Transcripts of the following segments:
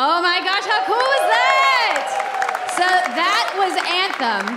Oh my gosh, how cool was that? So that was Anthem.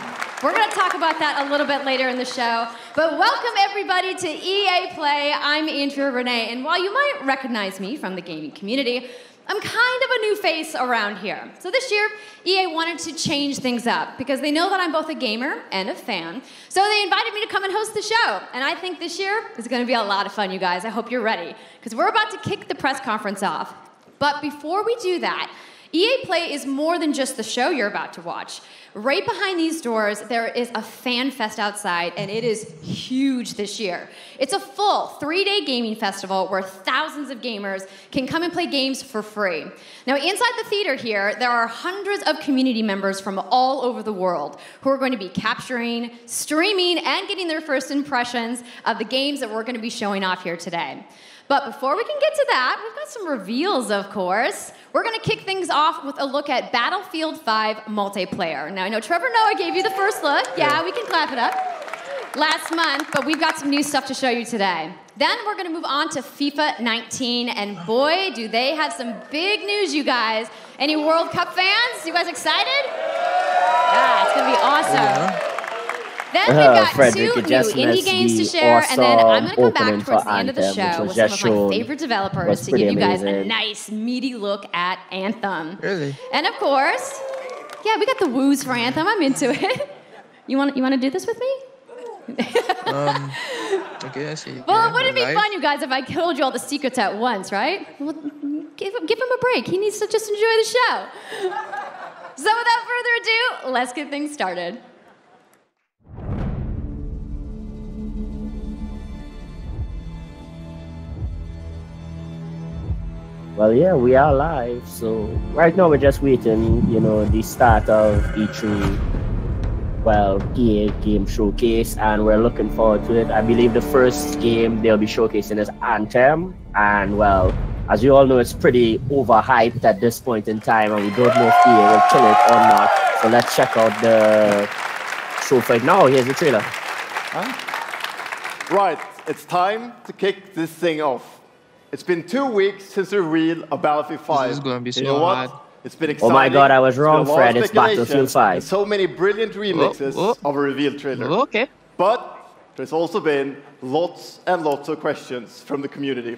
We're going to talk about that a little bit later in the show. But welcome everybody to EA Play. I'm Andrea Renee, and while you might recognize me from the gaming community, I'm kind of a new face around here. So this year, EA wanted to change things up because they know that I'm both a gamer and a fan. So they invited me to come and host the show. And I think this year is going to be a lot of fun, you guys. I hope you're ready because we're about to kick the press conference off. But before we do that, EA Play is more than just the show you're about to watch. Right behind these doors, there is a fan fest outside, and it is huge this year. It's a full 3-day gaming festival where thousands of gamers can come and play games for free. Now, inside the theater here, there are hundreds of community members from all over the world who are going to be capturing, streaming, and getting their first impressions of the games that we're going to be showing off here today. But before we can get to that, we've got some reveals, of course. We're going to kick things off with a look at Battlefield 5 multiplayer. Now, I know Trevor Noah gave you the first look. Yeah, we can clap it up. Last month, but we've got some new stuff to show you today. Then we're going to move on to FIFA 19, and boy, do they have some big news, you guys. Any World Cup fans? You guys excited? Yeah, it's going to be awesome. Yeah. Then we've got two new indie games to share, and then I'm going to come back towards the end of the show with some of my favorite developers to give you guys a nice, meaty look at Anthem. Really? And of course, yeah, we got the woos for Anthem. I'm into it. You want to do this with me? I guess. Well, wouldn't it be fun, you guys, if I told you all the secrets at once, right? Well, give him a break. He needs to just enjoy the show. So without further ado, let's get things started. Well, yeah, we are live. So right now we're just waiting, the start of E3, EA Game Showcase, and we're looking forward to it. I believe the first game they'll be showcasing is Anthem, and well, as you all know, it's pretty overhyped at this point in time, and we don't know if EA will kill it or not. So let's check out the show for it now. Here's the trailer. Right, it's time to kick this thing off. It's been 2 weeks since the reveal of Battlefield 5. This is going to be so you know what? hard. It's been exciting. Oh my god, I was wrong, Fred. It's Battlefield 5. So many brilliant remixes of a reveal trailer. Okay. But there's also been lots and lots of questions from the community.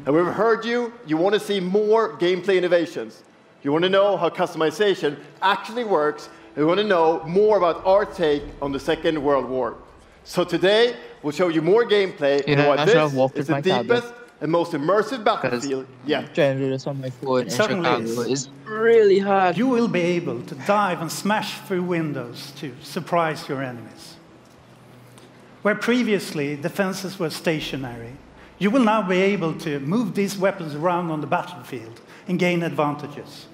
And we've heard you want to see more gameplay innovations. You want to know how customization actually works. And you want to know more about our take on the Second World War. So today, we'll show you more gameplay. You know what, this is the my deepest and most immersive Battlefield yet. Trying to do this on my phone in certainly Chicago is really hard. You will be able to dive and smash through windows to surprise your enemies. Where previously defenses were stationary, you will now be able to move these weapons around on the battlefield and gain advantages.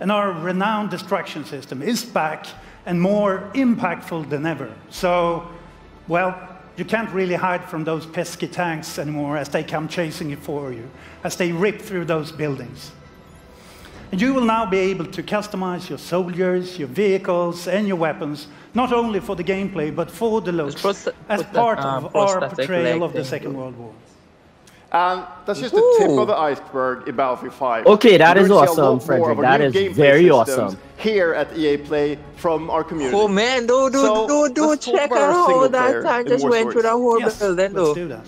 And our renowned destruction system is back and more impactful than ever. So, well, you can't really hide from those pesky tanks anymore as they come chasing you for you, as they rip through those buildings. And you will now be able to customize your soldiers, your vehicles, and your weapons, not only for the gameplay, but for the looks, as part of our portrayal of the Second World War. And that's just the tip of the iceberg in Battlefield 5. Okay, that is awesome, Frederick. That is very awesome. Here at EA Play from our community. Oh man, do check out how that time just went through the whole building. Let's do that.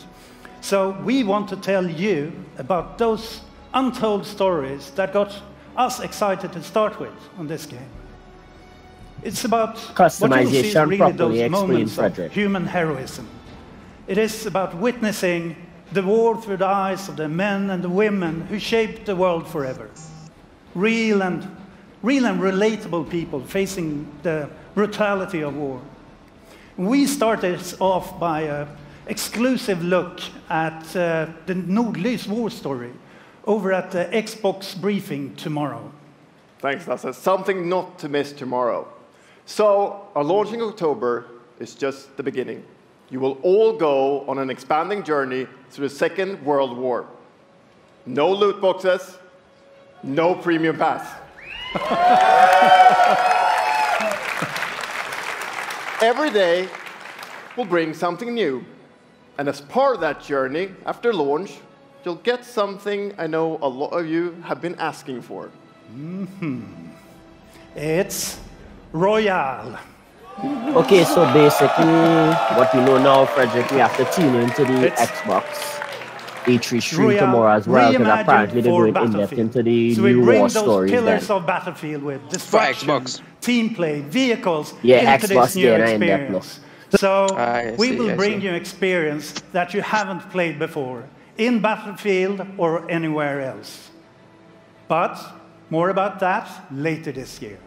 So we want to tell you about those untold stories that got us excited to start with on this game. It's about customization, really properly those moments explained, Frederick. of human heroism. It is about witnessing the war through the eyes of the men and the women who shaped the world forever. Real and relatable people facing the brutality of war. We started off by an exclusive look at the Nordlys war story over at the Xbox briefing tomorrow. Thanks, Lasse. Something not to miss tomorrow. So, our launch in October is just the beginning. You will all go on an expanding journey through the Second World War. No loot boxes, no premium pass. Every day will bring something new. And as part of that journey, after launch, you'll get something I know a lot of you have been asking for. It's Royale. Okay, so basically, what we know now, Frederick, we have to tune into the Xbox E3 stream tomorrow as well, because apparently they're going in-depth into the new war stories. So we bring those pillars of Battlefield with destruction, team play, vehicles into this new experience. So we will bring you experience that you haven't played before, in Battlefield or anywhere else. But more about that later this year.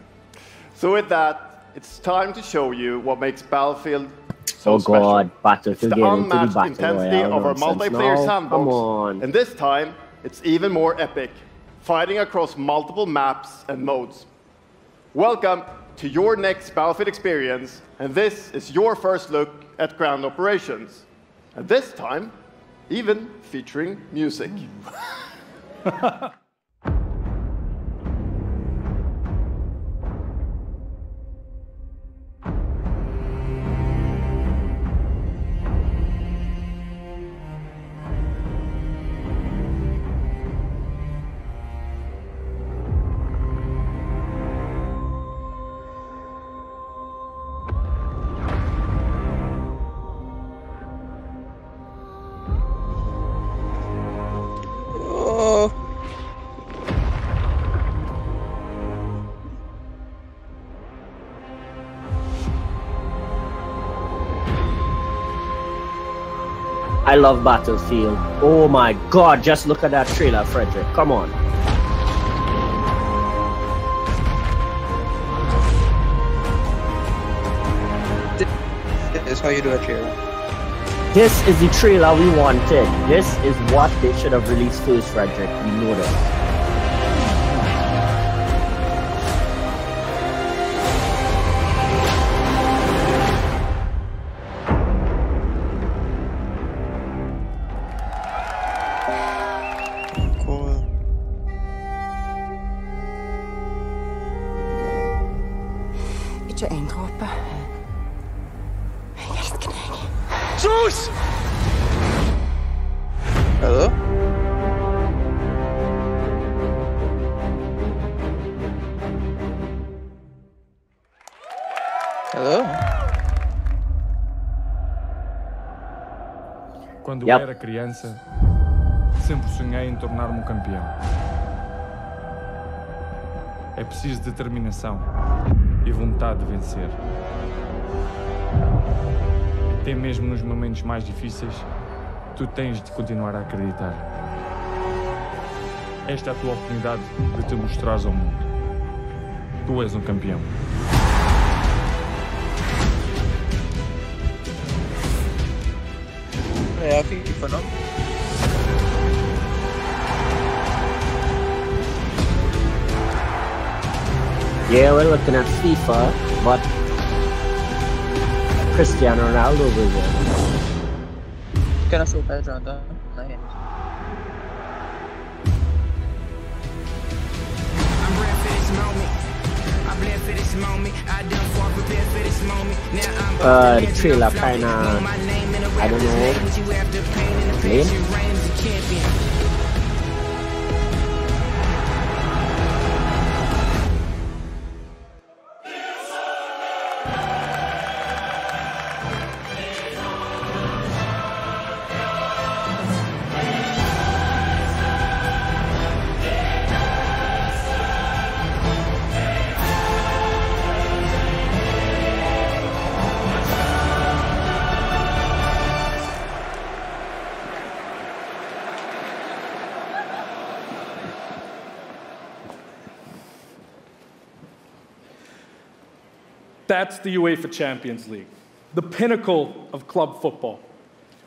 So with that, it's time to show you what makes Battlefield so special. God, Battlefield, it's the unmatched intensity of our multiplayer sandbox. And this time, it's even more epic, fighting across multiple maps and modes. Welcome to your next Battlefield experience, and this is your first look at ground operations. And this time, even featuring music. I love Battlefield. Oh my God, just look at that trailer, Frederick. Come on. This is how you do a trailer. This is the trailer we wanted. This is what they should have released first, Frederick. We know that. Hello? Hello? Quando eu era criança, sempre sonhei em tornar-me um campeão. É preciso determinação e vontade de vencer. Até mesmo nos momentos mais difíceis, tu tens de continuar a acreditar. Esta é a tua oportunidade de te mostrares ao mundo. Tu és um campeão. É a FIFA, não? Yeah, we're looking at FIFA, but Cristiano Ronaldo was there. Can I show that, Jonathan? I'm ready for this moment. I'm ready for this moment. I done fought prepared for this moment. Now I'm the trailer kinda, I don't know, lame. That's the UEFA Champions League, the pinnacle of club football,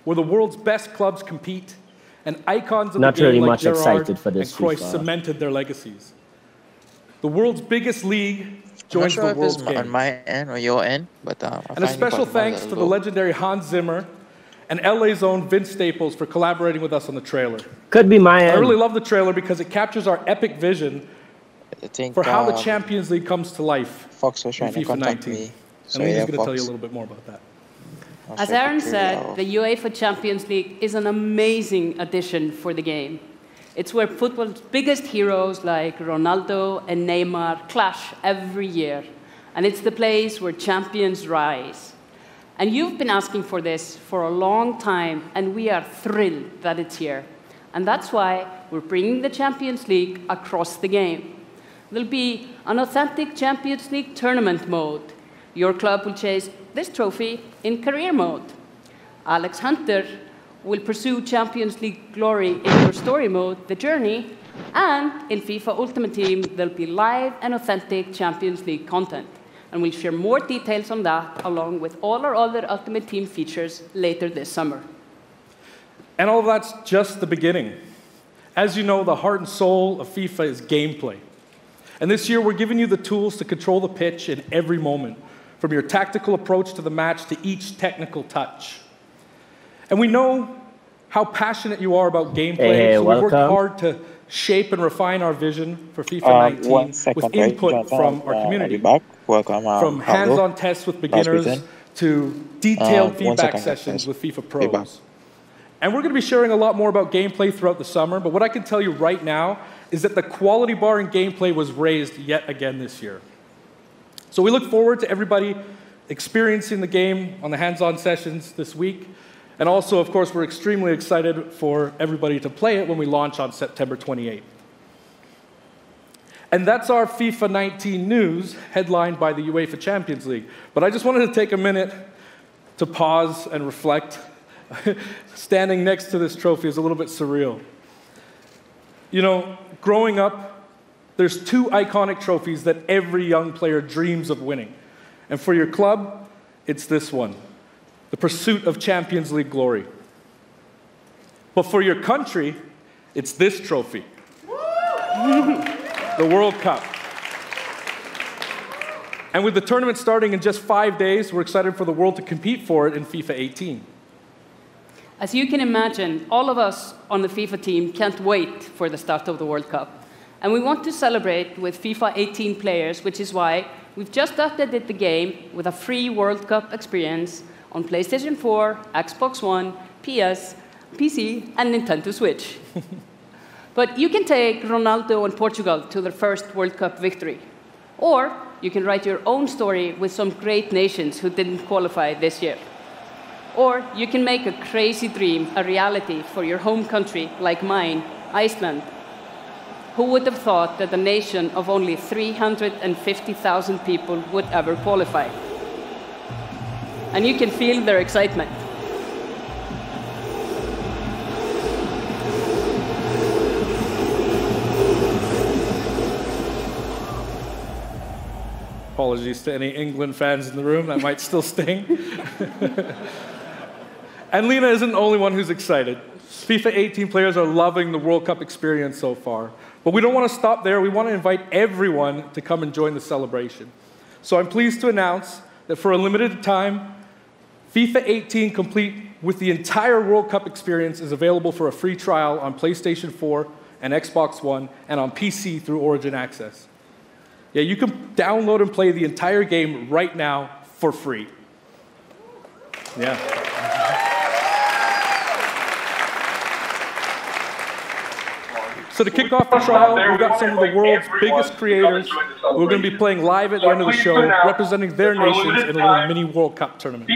where the world's best clubs compete and icons of the game like Gerrard and Cruyff cemented their legacies. The world's biggest league joins the world's game. On my end or your end, but and a special thanks to the legendary Hans Zimmer and LA's own Vince Staples for collaborating with us on the trailer. Could be my end. I really love the trailer because it captures our epic vision for how the Champions League comes to life Fox was trying in FIFA 19. Me, So and Lee's going to tell you a little bit more about that. As Aaron said, the UEFA Champions League is an amazing addition for the game. It's where football's biggest heroes like Ronaldo and Neymar clash every year. And it's the place where champions rise. And you've been asking for this for a long time, and we are thrilled that it's here. And that's why we're bringing the Champions League across the game. There'll be an authentic Champions League tournament mode. Your club will chase this trophy in career mode. Alex Hunter will pursue Champions League glory in your story mode, the journey, and in FIFA Ultimate Team, there'll be live and authentic Champions League content. And we'll share more details on that, along with all our other Ultimate Team features later this summer. And all of that's just the beginning. As you know, the heart and soul of FIFA is gameplay. And this year, we're giving you the tools to control the pitch in every moment, from your tactical approach to the match to each technical touch. And we know how passionate you are about gameplay, so we worked hard to shape and refine our vision for FIFA 19 with input from our community. From hands-on tests with beginners to detailed feedback sessions with FIFA Pros. And we're going to be sharing a lot more about gameplay throughout the summer, but what I can tell you right now is that the quality bar in gameplay was raised yet again this year. So we look forward to everybody experiencing the game on the hands-on sessions this week. And also, of course, we're extremely excited for everybody to play it when we launch on September 28th. And that's our FIFA 19 news, headlined by the UEFA Champions League. But I just wanted to take a minute to pause and reflect. Standing next to this trophy is a little bit surreal. You know, growing up, there's two iconic trophies that every young player dreams of winning. And for your club, it's this one, the pursuit of Champions League glory. But for your country, it's this trophy, the World Cup. And with the tournament starting in just 5 days, we're excited for the world to compete for it in FIFA 18. As you can imagine, all of us on the FIFA team can't wait for the start of the World Cup. And we want to celebrate with FIFA 18 players, which is why we've just updated the game with a free World Cup experience on PlayStation 4, Xbox One, PS, PC, and Nintendo Switch. But you can take Ronaldo and Portugal to their first World Cup victory. Or you can write your own story with some great nations who didn't qualify this year. Or you can make a crazy dream a reality for your home country, like mine, Iceland. Who would have thought that a nation of only 350,000 people would ever qualify? And you can feel their excitement. Apologies to any England fans in the room, that might still sting. And Lena isn't the only one who's excited. FIFA 18 players are loving the World Cup experience so far. But we don't want to stop there. We want to invite everyone to come and join the celebration. So I'm pleased to announce that for a limited time, FIFA 18 complete with the entire World Cup experience is available for a free trial on PlayStation 4 and Xbox One and on PC through Origin Access. Yeah, you can download and play the entire game right now for free. Yeah. So to kick off the trial, we've got some of the world's biggest creators who are going to be playing live at the end of the show, representing their nations in a little mini World Cup tournament.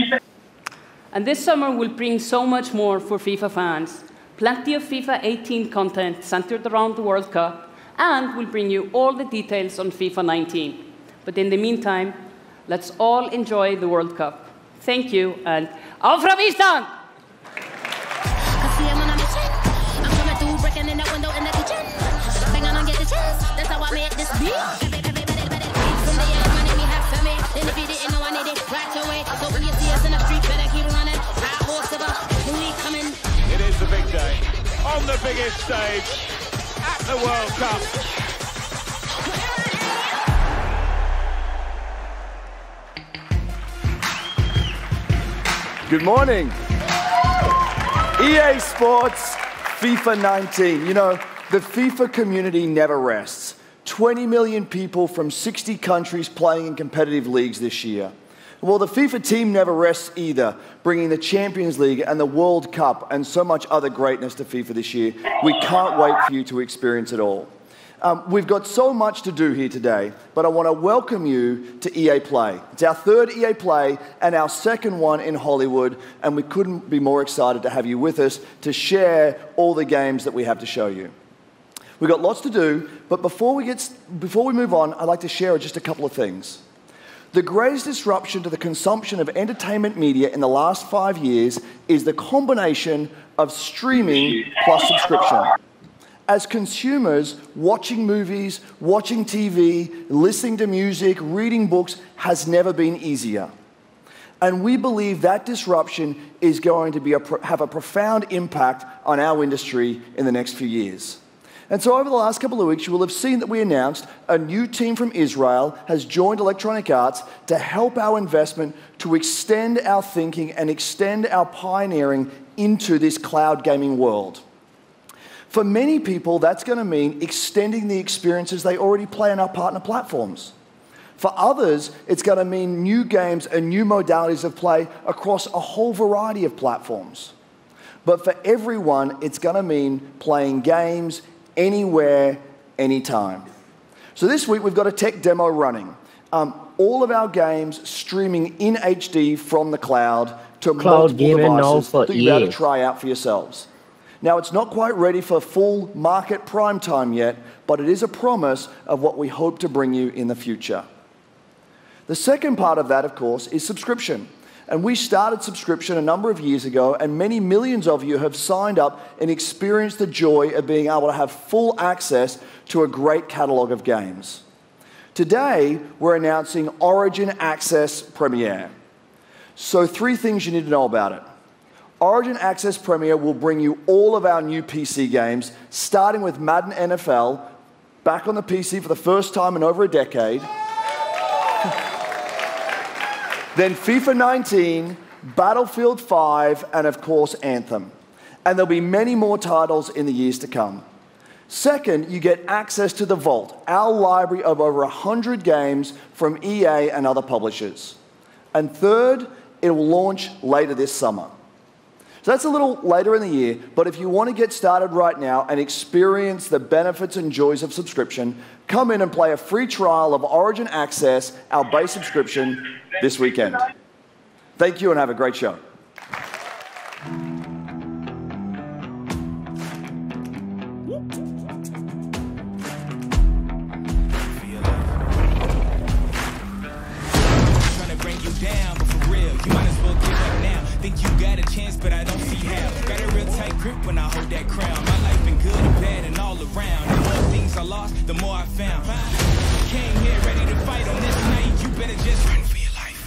And this summer will bring so much more for FIFA fans. Plenty of FIFA 18 content centered around the World Cup, and we'll bring you all the details on FIFA 19. But in the meantime, let's all enjoy the World Cup. Thank you, and auf Ravistan! That's how I made this beat. From the end, my name you have for me. Then if you didn't know I need it right away. So when you see us in the street, better keep running. Our horse about who we coming. It is the big day. On the biggest stage. At the World Cup. Good morning. EA Sports, FIFA 19. You know, the FIFA community never rests. 20 million people from 60 countries playing in competitive leagues this year. Well, the FIFA team never rests either, bringing the Champions League and the World Cup and so much other greatness to FIFA this year. We can't wait for you to experience it all. We've got so much to do here today, but I want to welcome you to EA Play. It's our third EA Play and our second one in Hollywood, and we couldn't be more excited to have you with us to share all the games that we have to show you. We've got lots to do, but before we move on, I'd like to share just a couple of things. The greatest disruption to the consumption of entertainment media in the last 5 years is the combination of streaming plus subscription. As consumers, watching movies, watching TV, listening to music, reading books has never been easier. And we believe that disruption is going to have a profound impact on our industry in the next few years. And so over the last couple of weeks, you will have seen that we announced a new team from Israel has joined Electronic Arts to help our investment to extend our thinking and extend our pioneering into this cloud gaming world. For many people, that's going to mean extending the experiences they already play on our partner platforms. For others, it's going to mean new games and new modalities of play across a whole variety of platforms. But for everyone, it's going to mean playing games anywhere, anytime. So this week, we've got a tech demo running. All of our games streaming in HD from the cloud to multiple devices that you'll be able to try out for yourselves. Now, it's not quite ready for full market prime time yet, but it is a promise of what we hope to bring you in the future. The second part of that, of course, is subscription. And we started subscription a number of years ago, and many millions of you have signed up and experienced the joy of being able to have full access to a great catalog of games. Today, we're announcing Origin Access Premier. So 3 things you need to know about it. Origin Access Premier will bring you all of our new PC games, starting with Madden NFL, back on the PC for the first time in over a decade. Then FIFA 19, Battlefield 5, and of course Anthem. And there'll be many more titles in the years to come. Second, you get access to the Vault, our library of over 100 games from EA and other publishers. And third, it will launch later this summer. So that's a little later in the year, but if you want to get started right now and experience the benefits and joys of subscription, come in and play a free trial of Origin Access, our base subscription, this weekend. Thank you and have a great show. But I don't see how. Got a real tight grip when I hold that crown. My life been good and bad and all around. The more things I lost, the more I found. Came here ready to fight on this night. You better just run for your life.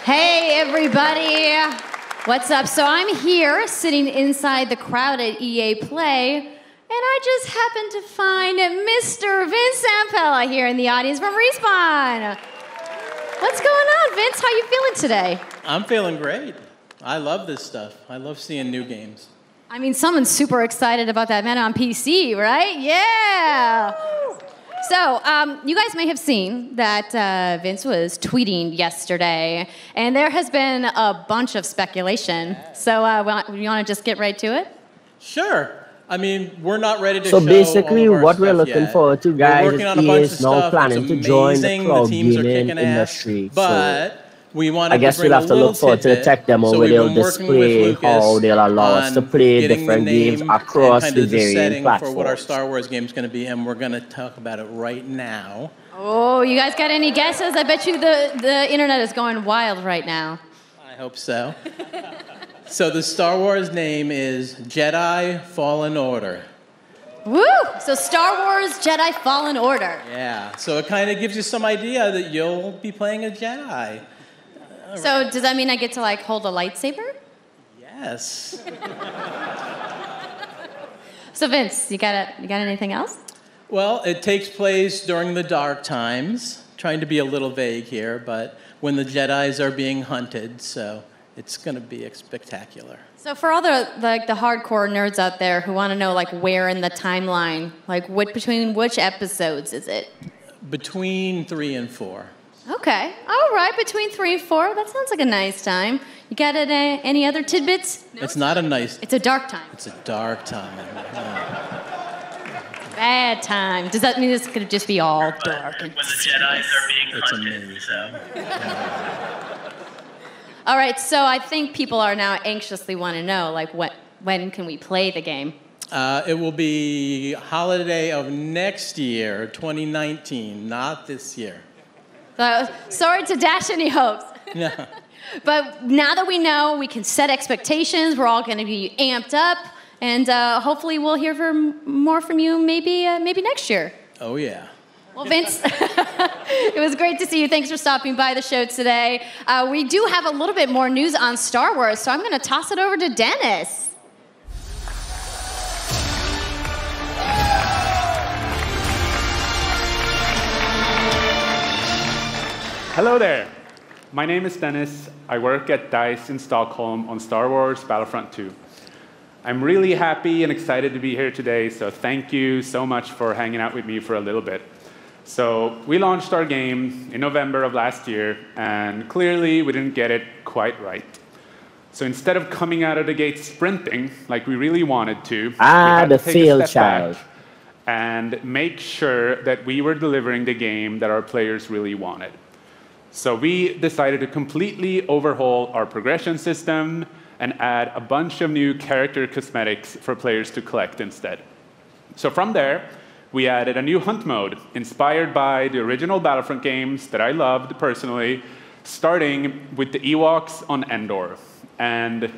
Hey everybody, what's up? So I'm here sitting inside the crowd at EA Play, and I just happened to find Mr. Vince Zampella here in the audience from Respawn. What's going on, Vince? How you feeling today? I'm feeling great. I love this stuff. I love seeing new games. I mean, someone's super excited about that man on PC, right? Yeah! So, you guys may have seen that Vince was tweeting yesterday, and there has been a bunch of speculation. So, you want to just get right to it? Sure. I mean, we're not ready to show all basically, of our what we're looking yet. forward to, guys, is now planning to join the cloud gaming industry. But we want I guess we'll have to look forward to the tech demo where they'll display how they'll allow us to play different games across the varying platforms. For what our Star Wars game is going to be, and we're going to talk about it right now. Oh, you guys got any guesses? I bet you the internet is going wild right now. I hope so. So the Star Wars name is Jedi Fallen Order. Woo! So Star Wars Jedi Fallen Order. Yeah, so it kind of gives you some idea that you'll be playing a Jedi. So does that mean I get to like hold a lightsaber? Yeah, Yes. So Vince, you got anything else? Well, it takes place during the dark times. Trying to be a little vague here, but when the Jedis are being hunted, so it's going to be spectacular. So for all the hardcore nerds out there who want to know like where in the timeline, like between which episodes is it? Between 3 and 4. Okay, all right, between 3 and 4. That sounds like a nice time. You got any other tidbits? No? It's not a nice. It's a dark time. It's a dark time. Yeah. Bad time. Does that mean it's going to just be all dark? When the Jedis are being hunted. Amazing. So. All right, so I think people are now anxiously want to know, like, when can we play the game? It will be holiday of next year, 2019, not this year. Sorry to dash any hopes. No. But now that we know, we can set expectations. We're all going to be amped up. And hopefully we'll hear more from you maybe next year. Oh, yeah. Well, Vince, it was great to see you. Thanks for stopping by the show today. We do have a little bit more news on Star Wars, so I'm going to toss it over to Dennis. Hello there. My name is Dennis. I work at DICE in Stockholm on Star Wars Battlefront 2. I'm really happy and excited to be here today, so thank you so much for hanging out with me for a little bit. So we launched our game in November of last year, and clearly we didn't get it quite right. So instead of coming out of the gate sprinting like we really wanted to, we had to take a step back and make sure that we were delivering the game that our players really wanted. So we decided to completely overhaul our progression system and add a bunch of new character cosmetics for players to collect instead. So from there, we added a new hunt mode inspired by the original Battlefront games that I loved personally, starting with the Ewoks on Endor. And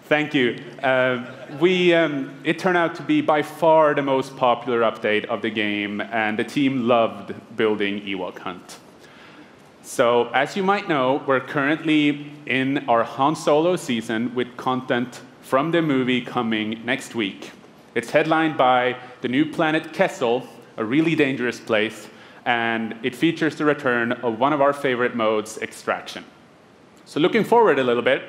thank you. It turned out to be by far the most popular update of the game, and the team loved building Ewok Hunt. So, as you might know, we're currently in our Han Solo season with content from the movie coming next week. It's headlined by the new planet Kessel, a really dangerous place, and it features the return of one of our favorite modes, Extraction. So looking forward a little bit,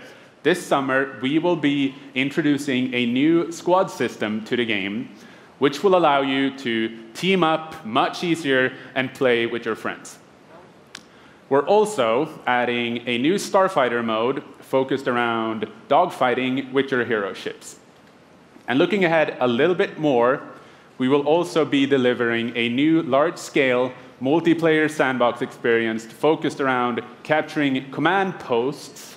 this summer we will be introducing a new squad system to the game, which will allow you to team up much easier and play with your friends. We're also adding a new starfighter mode focused around dogfighting with your hero ships. And looking ahead a little bit more, we will also be delivering a new large-scale multiplayer sandbox experience focused around capturing command posts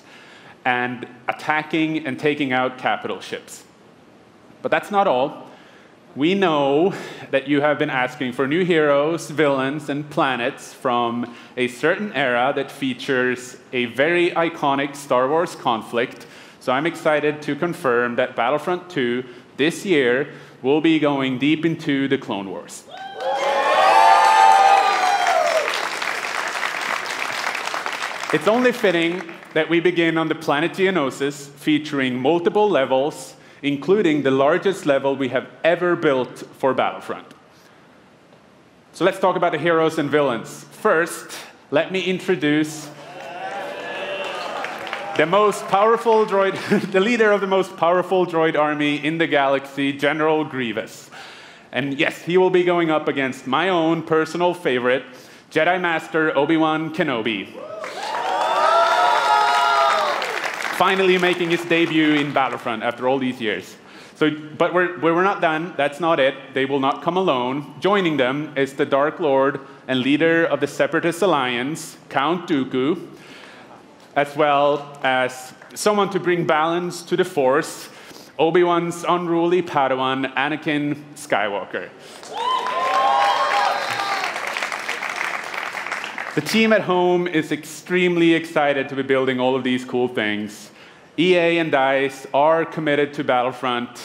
and attacking and taking out capital ships. But that's not all. We know that you have been asking for new heroes, villains, and planets from a certain era that features a very iconic Star Wars conflict. So I'm excited to confirm that Battlefront 2 this year will be going deep into the Clone Wars. It's only fitting that we begin on the planet Geonosis, featuring multiple levels, including the largest level we have ever built for Battlefront. So let's talk about the heroes and villains. First, let me introduce the most powerful droid, the leader of the most powerful droid army in the galaxy, General Grievous. And yes, he will be going up against my own personal favorite, Jedi Master Obi-Wan Kenobi. Finally making his debut in Battlefront after all these years. But we're not done. That's not it. They will not come alone. Joining them is the Dark Lord and leader of the Separatist Alliance, Count Dooku, as well as someone to bring balance to the Force, Obi-Wan's unruly Padawan, Anakin Skywalker. The team at home is extremely excited to be building all of these cool things. EA and DICE are committed to Battlefront.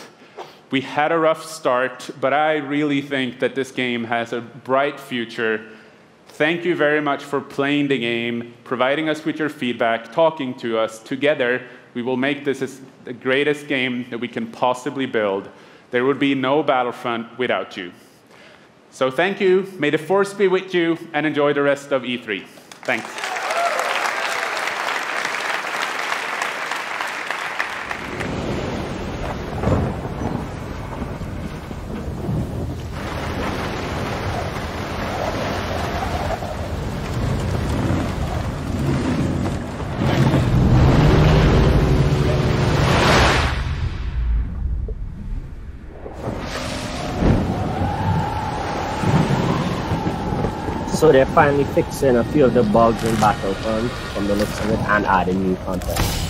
We had a rough start, but I really think that this game has a bright future thank you very much for playing the game, providing us with your feedback, talking to us. Together, we will make this the greatest game that we can possibly build. There would be no Battlefront without you. So thank you, may the Force be with you, and enjoy the rest of E3. Thanks. So they're finally fixing a few of the bugs in Battlefront from the looks of it and adding new content.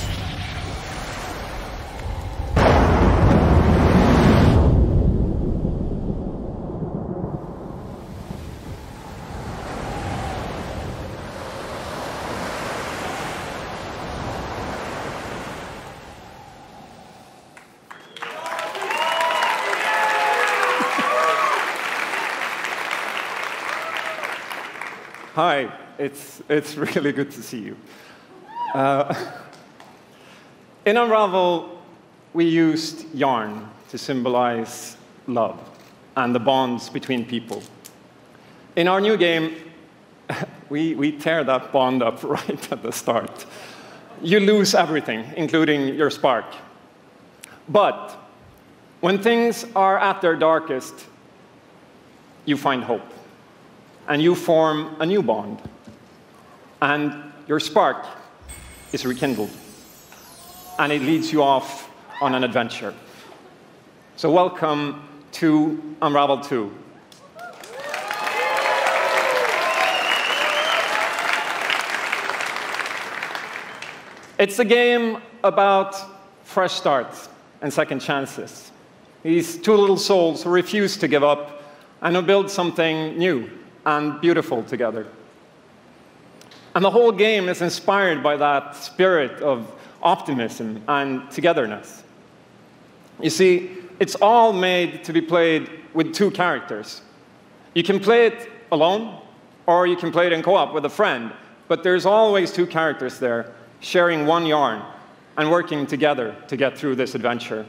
Hi, it's really good to see you. In Unravel, we used yarn to symbolize love and the bonds between people. In our new game, we tear that bond up right at the start. You lose everything, including your spark. But when things are at their darkest, you find hope. And you form a new bond. And your spark is rekindled. And it leads you off on an adventure. So welcome to Unravel 2. It's a game about fresh starts and second chances. These two little souls who refuse to give up and who build something new and beautiful together. And the whole game is inspired by that spirit of optimism and togetherness. You see, it's all made to be played with two characters. You can play it alone, or you can play it in co-op with a friend, but there's always two characters there, sharing one yarn and working together to get through this adventure.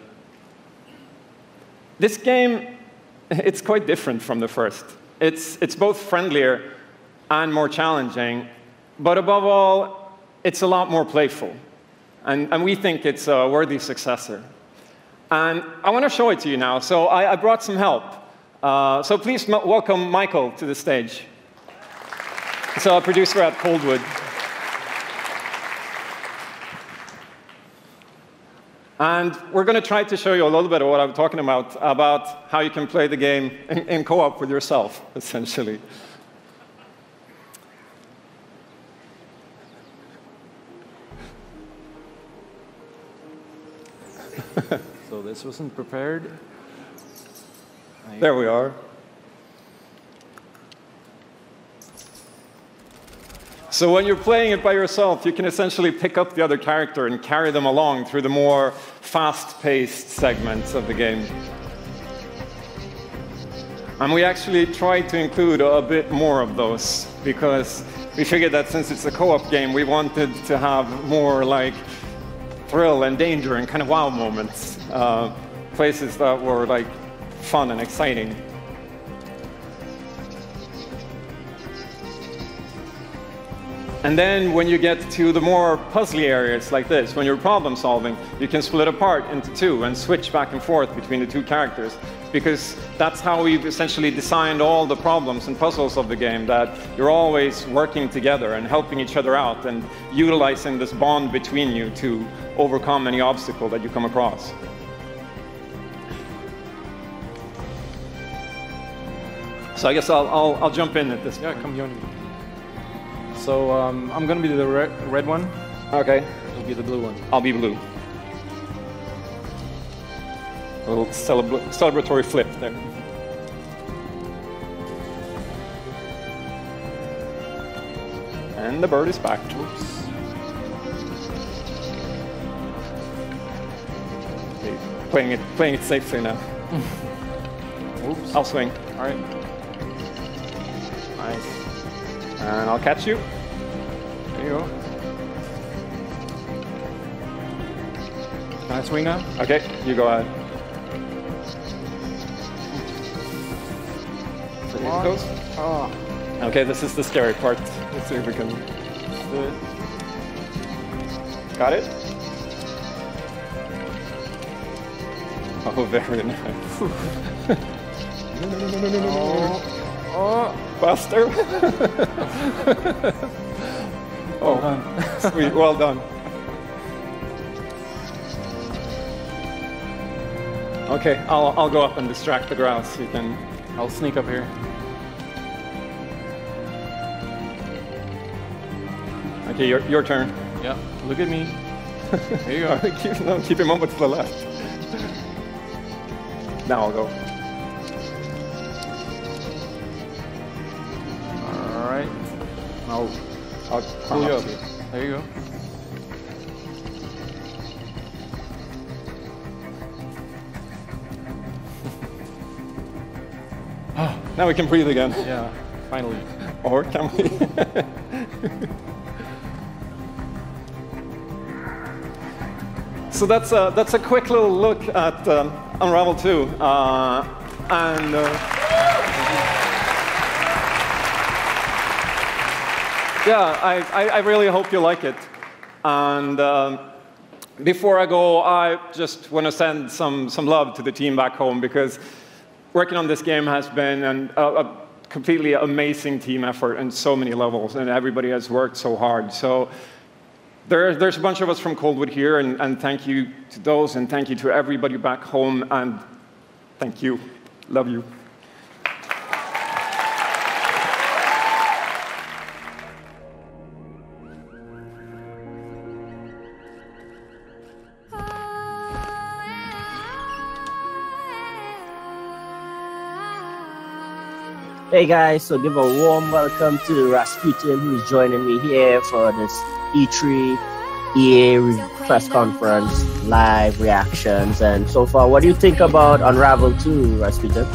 This game, it's quite different from the first. It's both friendlier and more challenging, but above all, it's a lot more playful. And we think it's a worthy successor. And I want to show it to you now, so I brought some help. So please welcome Michael to the stage. He's a producer at Coldwood. And we're going to try to show you a little bit of what I'm talking about how you can play the game in co-op with yourself, essentially. So this wasn't prepared. There we are. So when you're playing it by yourself, you can essentially pick up the other character and carry them along through the more fast-paced segments of the game. And we actually tried to include a bit more of those, because we figured that since it's a co-op game, we wanted to have more like thrill and danger and kind of wow moments. Places that were like fun and exciting. And then when you get to the more puzzly areas like this, when you're problem solving, you can split apart into two and switch back and forth between the two characters, because that's how we've essentially designed all the problems and puzzles of the game, that you're always working together and helping each other out and utilizing this bond between you to overcome any obstacle that you come across. So I guess I'll jump in at this point. Yeah, come join me. So I'm going to be the red one. Okay. You'll be the blue one. I'll be blue. A little celebratory flip there. And the bird is back. Oops. Okay. Playing it safely now. Oops. I'll swing. All right. Nice. And I'll catch you. There you go. Can I swing now? Okay, you go ahead. So here it goes. Oh. Okay, this is the scary part. Let's see if we can do it. Got it? Oh, very nice. No. Oh, faster. Oh, sweet, well done. Okay, I'll go up and distract the grouse. You can. I'll sneak up here. Okay, your turn. Yeah, look at me. There you go. Keep him over to the left. Now I'll go. All right. I'll pull you up. There you go. Now we can breathe again. Yeah, finally. Or can we? So that's a quick little look at Unravel 2, yeah, I really hope you like it. And before I go, I just want to send some love to the team back home, because working on this game has been a completely amazing team effort in so many levels, and everybody has worked so hard. So there's a bunch of us from Coldwood here, and thank you to those, and thank you to everybody back home, and thank you. Love you. Hey guys, so give a warm welcome to Rasputin, who's joining me here for this E3 EA press conference, live reactions, and so far, what do you think about Unravel 2, Rasputin?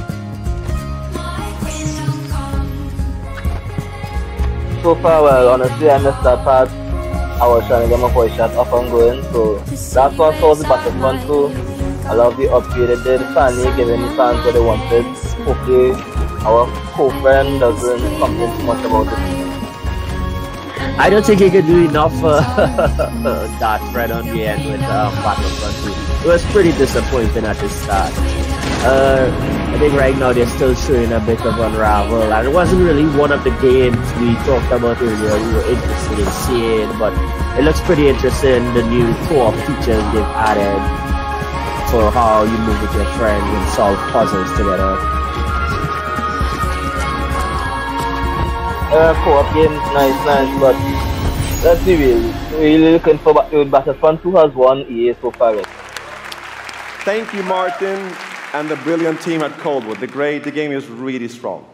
So far, well, honestly, I missed that part. I was trying to get my voice shot up and going, so that's what was the Battlefront 2. I love the upgrade it did, finally giving the fans what they wanted. Hopefully, our co-friend doesn't complain too much about it. I don't think he could do enough Darth Fred on the end with Battlefront 2. It was pretty disappointing at the start. I think right now they're still showing a bit of Unravel, and it wasn't really one of the games we talked about earlier we were interested in seeing, but it looks pretty interesting, the new co-op features they've added for how you move with your friends and solve puzzles together. Co-op games, nice, but let's be real. Really looking for Battlefront 2 has won EA so far. Thank you, Martin, and the brilliant team at Coldwood. The game is really strong.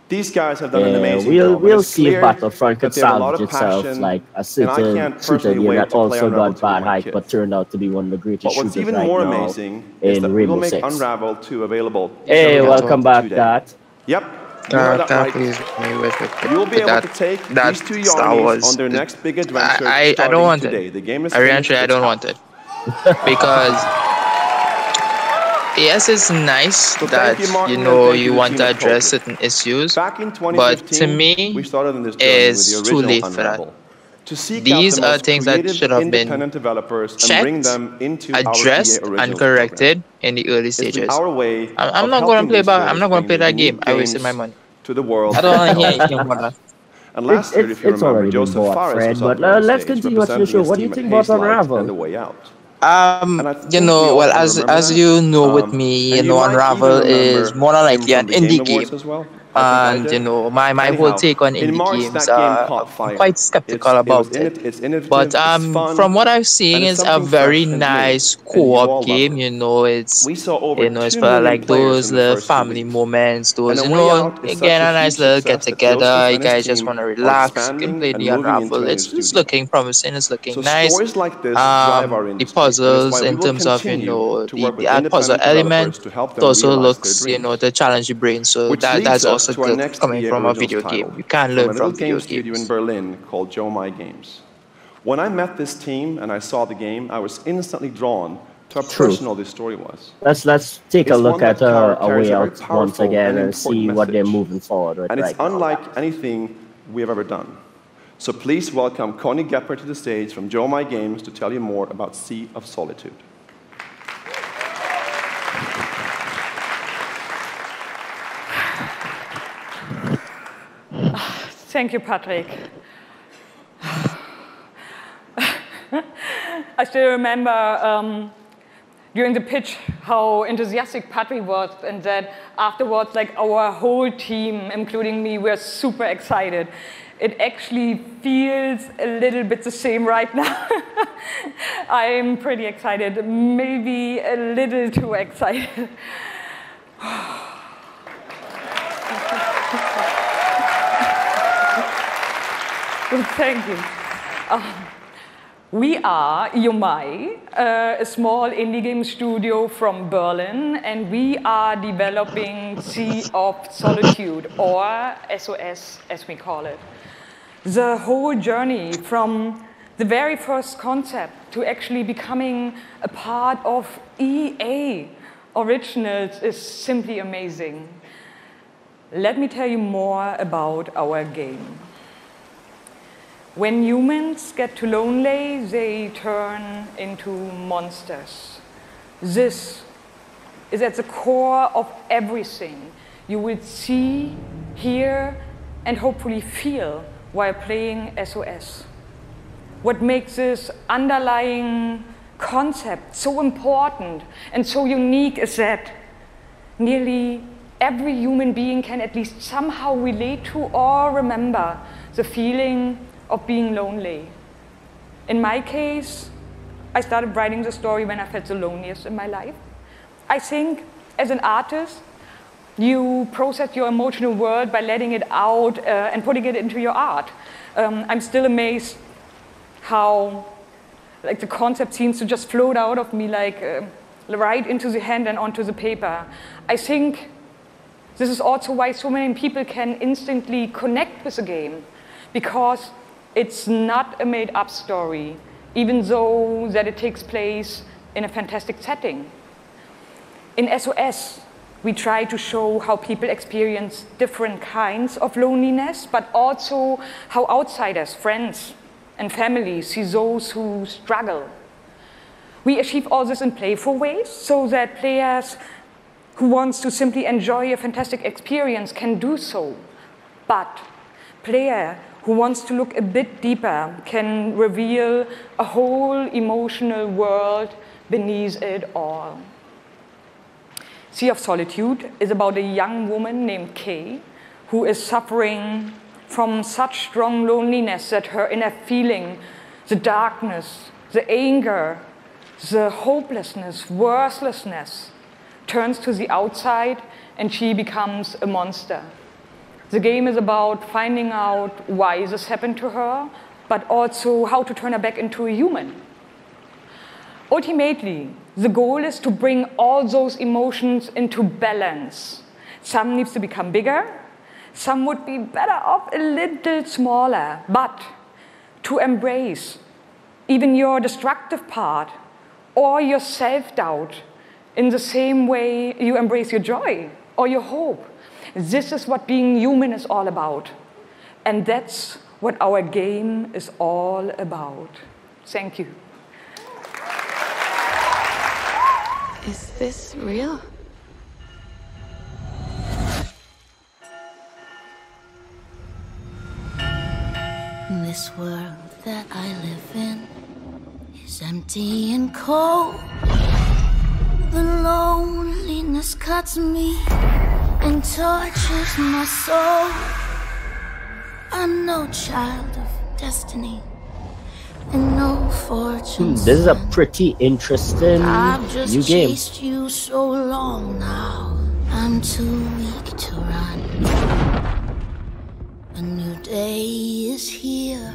These guys have done an amazing job. We'll see if Battlefront could salvage itself like a certain shooter game that also got bad hype but turned out to be one of the greatest shooters right now. What's even more amazing is that we will make Unravel 2 available. Hey, welcome back, Dad. Yep. You'll be able to take these two Yarnies on their next big adventure. I don't want today. it. The game is I don't want it. Because yes, it's nice that you want to address certain issues, but to me, it's too late for that. These are things that should have been checked, addressed, and corrected in the early stages. I'm not going to play that game. I wasted my money. To the world. I don't want to hear anything about that. And last year, if you remember, Joseph Fares was up but let's continue watching the show. What do you think about Unravel? And the way out. Well, as you know, with me, Unravel is more than likely an indie game. And my whole take on indie games, I'm quite skeptical about it. But from what I'm seeing, it's a very nice co-op game. It's for like those little family moments, those again a nice little get together. You guys just want to relax, you can play the Unravel. It's looking promising. It's looking nice. The puzzles in terms of the puzzle element also looks the challenge your brain. So that's also also good coming from a video game. You can learn from video games. Studio in Berlin called Joe My Games. When I met this team and I saw the game, I was instantly drawn to how personal this story was. Let's take a look at A Way Out once again and see what they're moving forward with. And it's unlike anything we have ever done. So please welcome Connie Gepper to the stage from Joe My Games to tell you more about Sea of Solitude. Thank you, Patrick. I still remember during the pitch how enthusiastic Patrick was, and that afterwards, like, our whole team, including me, were super excited. It actually feels a little bit the same right now. I'm pretty excited, maybe a little too excited. Thank you. We are Yomai, a small indie game studio from Berlin, and we are developing Sea of Solitude, or SOS as we call it. The whole journey from the very first concept to actually becoming a part of EA Originals is simply amazing. Let me tell you more about our game. When humans get too lonely, they turn into monsters. This is at the core of everything you will see, hear, and hopefully feel while playing SOS. What makes this underlying concept so important and so unique is that nearly every human being can at least somehow relate to or remember the feeling of being lonely. In my case, I started writing the story when I felt the loneliest in my life. I think as an artist, you process your emotional world by letting it out and putting it into your art. I'm still amazed how the concept seems to just float out of me right into the hand and onto the paper. I think this is also why so many people can instantly connect with the game, because it's not a made-up story, even though that it takes place in a fantastic setting. In SOS, we try to show how people experience different kinds of loneliness, but also how outsiders, friends, and family see those who struggle. We achieve all this in playful ways so that players who want to simply enjoy a fantastic experience can do so. But player who wants to look a bit deeper can reveal a whole emotional world beneath it all. Sea of Solitude is about a young woman named Kay who is suffering from such strong loneliness that her inner feeling, the darkness, the anger, the hopelessness, worthlessness, turns to the outside and she becomes a monster. The game is about finding out why this happened to her, but also how to turn her back into a human. Ultimately, the goal is to bring all those emotions into balance. Some needs to become bigger, some would be better off a little smaller, but to embrace even your destructive part or your self-doubt in the same way you embrace your joy or your hope. This is what being human is all about. And that's what our game is all about. Thank you. Is this real? This world that I live in is empty and cold. The loneliness cuts me and tortures my soul. I'm no child of destiny and no fortune. This is a pretty interesting I've just new game. chased you so long now, I'm too weak to run. A new day is here,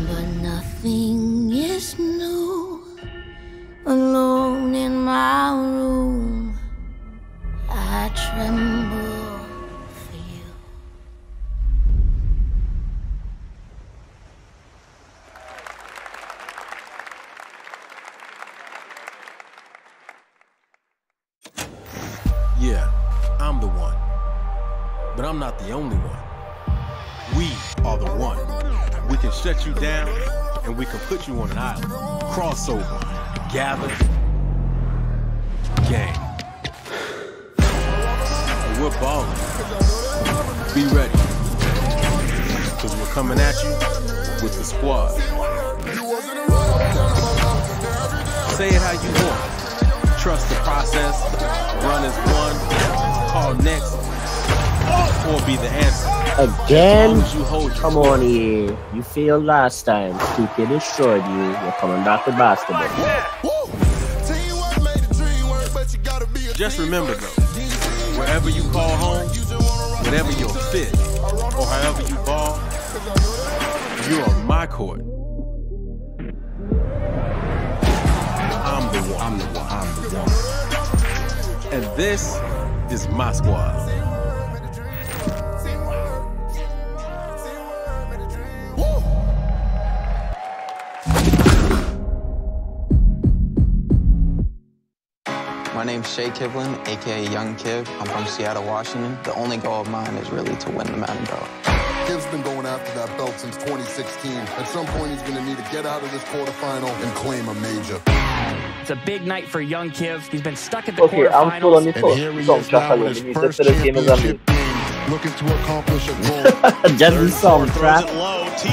but nothing is new. Alone in my room, I tremble for I'm not the only one. We are the one. We can shut you down, and we can put you on an island. Crossover, gather, gang. And we're balling. Be ready, because we're coming at you with the squad. Say it how you want. Trust the process. Run as one. Call next. Or be the answer. Again? Come on, EA. You failed last time. 2K destroyed you. You're coming back to basketball. Just remember though, wherever you call home, whenever you're fit, or however you ball, you're on my court. I'm the one. I'm the one. I'm the one. And this is my squad. My name's Shay Kivlin, aka Young Kiv. I'm from Seattle, Washington. The only goal of mine is really to win the Madden belt. Kiv's been going after that belt since 2016. At some point, he's going to need to get out of this quarterfinal and claim a major. It's a big night for Young Kiv. He's been stuck at the quarterfinals. I'm full on the and here he is now in his first championship game, looking to accomplish a goal. Just the soundtrack.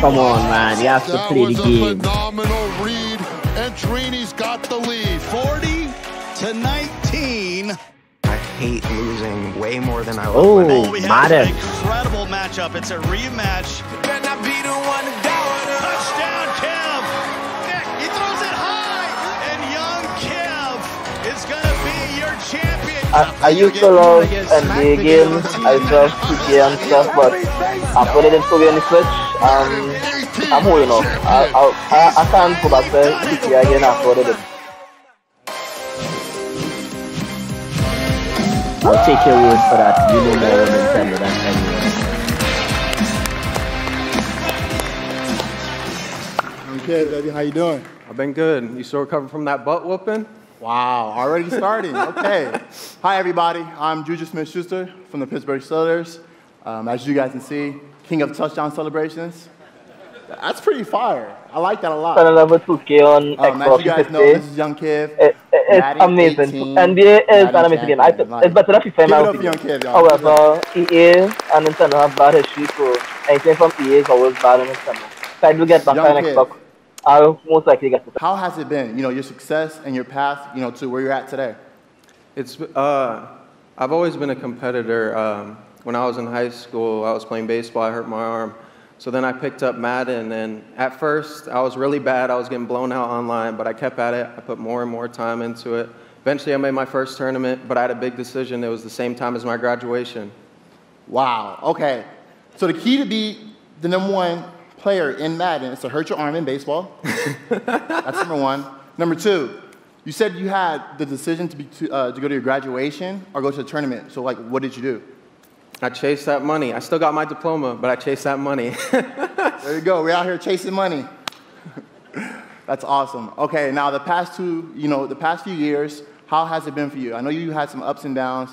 Come on, man. You have to play the game. Phenomenal read, and Trini's got the lead. 40-19. I hate losing way more than I love winning. Oh, we have an incredible matchup. It's a rematch. Touchdown, Kev. Nick, he throws it high, and young Kev is going to be your champion. I used to love NBA games. I love 2K and stuff, but after they didn't put me on the Switch, I'm holding off. I can't go back to 2K again after they did. I'll take your word for that. You know more of Nintendo than anyone. Okay, baby, how you doing? I've been good. You still recovering from that butt whooping? Wow, already starting. Okay. Hi, everybody. I'm Juju Smith-Schuster from the Pittsburgh Steelers. As you guys can see, king of touchdown celebrations. That's pretty fire. I like that a lot. Level 2K on Xbox. As you guys know, this is Young Kiv. It's amazing. 18, NBA is an amazing game. It's better than FIFA in my opinion. However, EA and Nintendo have bad history, so anything from EA is always bad on Nintendo. If I do get back on Xbox, I'll most likely get it. How has it been? You know, your success and your path, you know, to where you're at today. It's I've always been a competitor. When I was in high school, I was playing baseball. I hurt my arm. So then I picked up Madden, and at first I was really bad. I was getting blown out online, but I kept at it. I put more and more time into it. Eventually I made my first tournament, but I had a big decision. It was the same time as my graduation. Wow, okay. So the key to be the #1 player in Madden is to hurt your arm in baseball. That's #1. #2, you said you had the decision to go to your graduation or go to the tournament. So like, what did you do? I chased that money. I still got my diploma, but I chased that money. There you go. We're out here chasing money. That's awesome. Okay, now the past few years, how has it been for you? I know you had some ups and downs.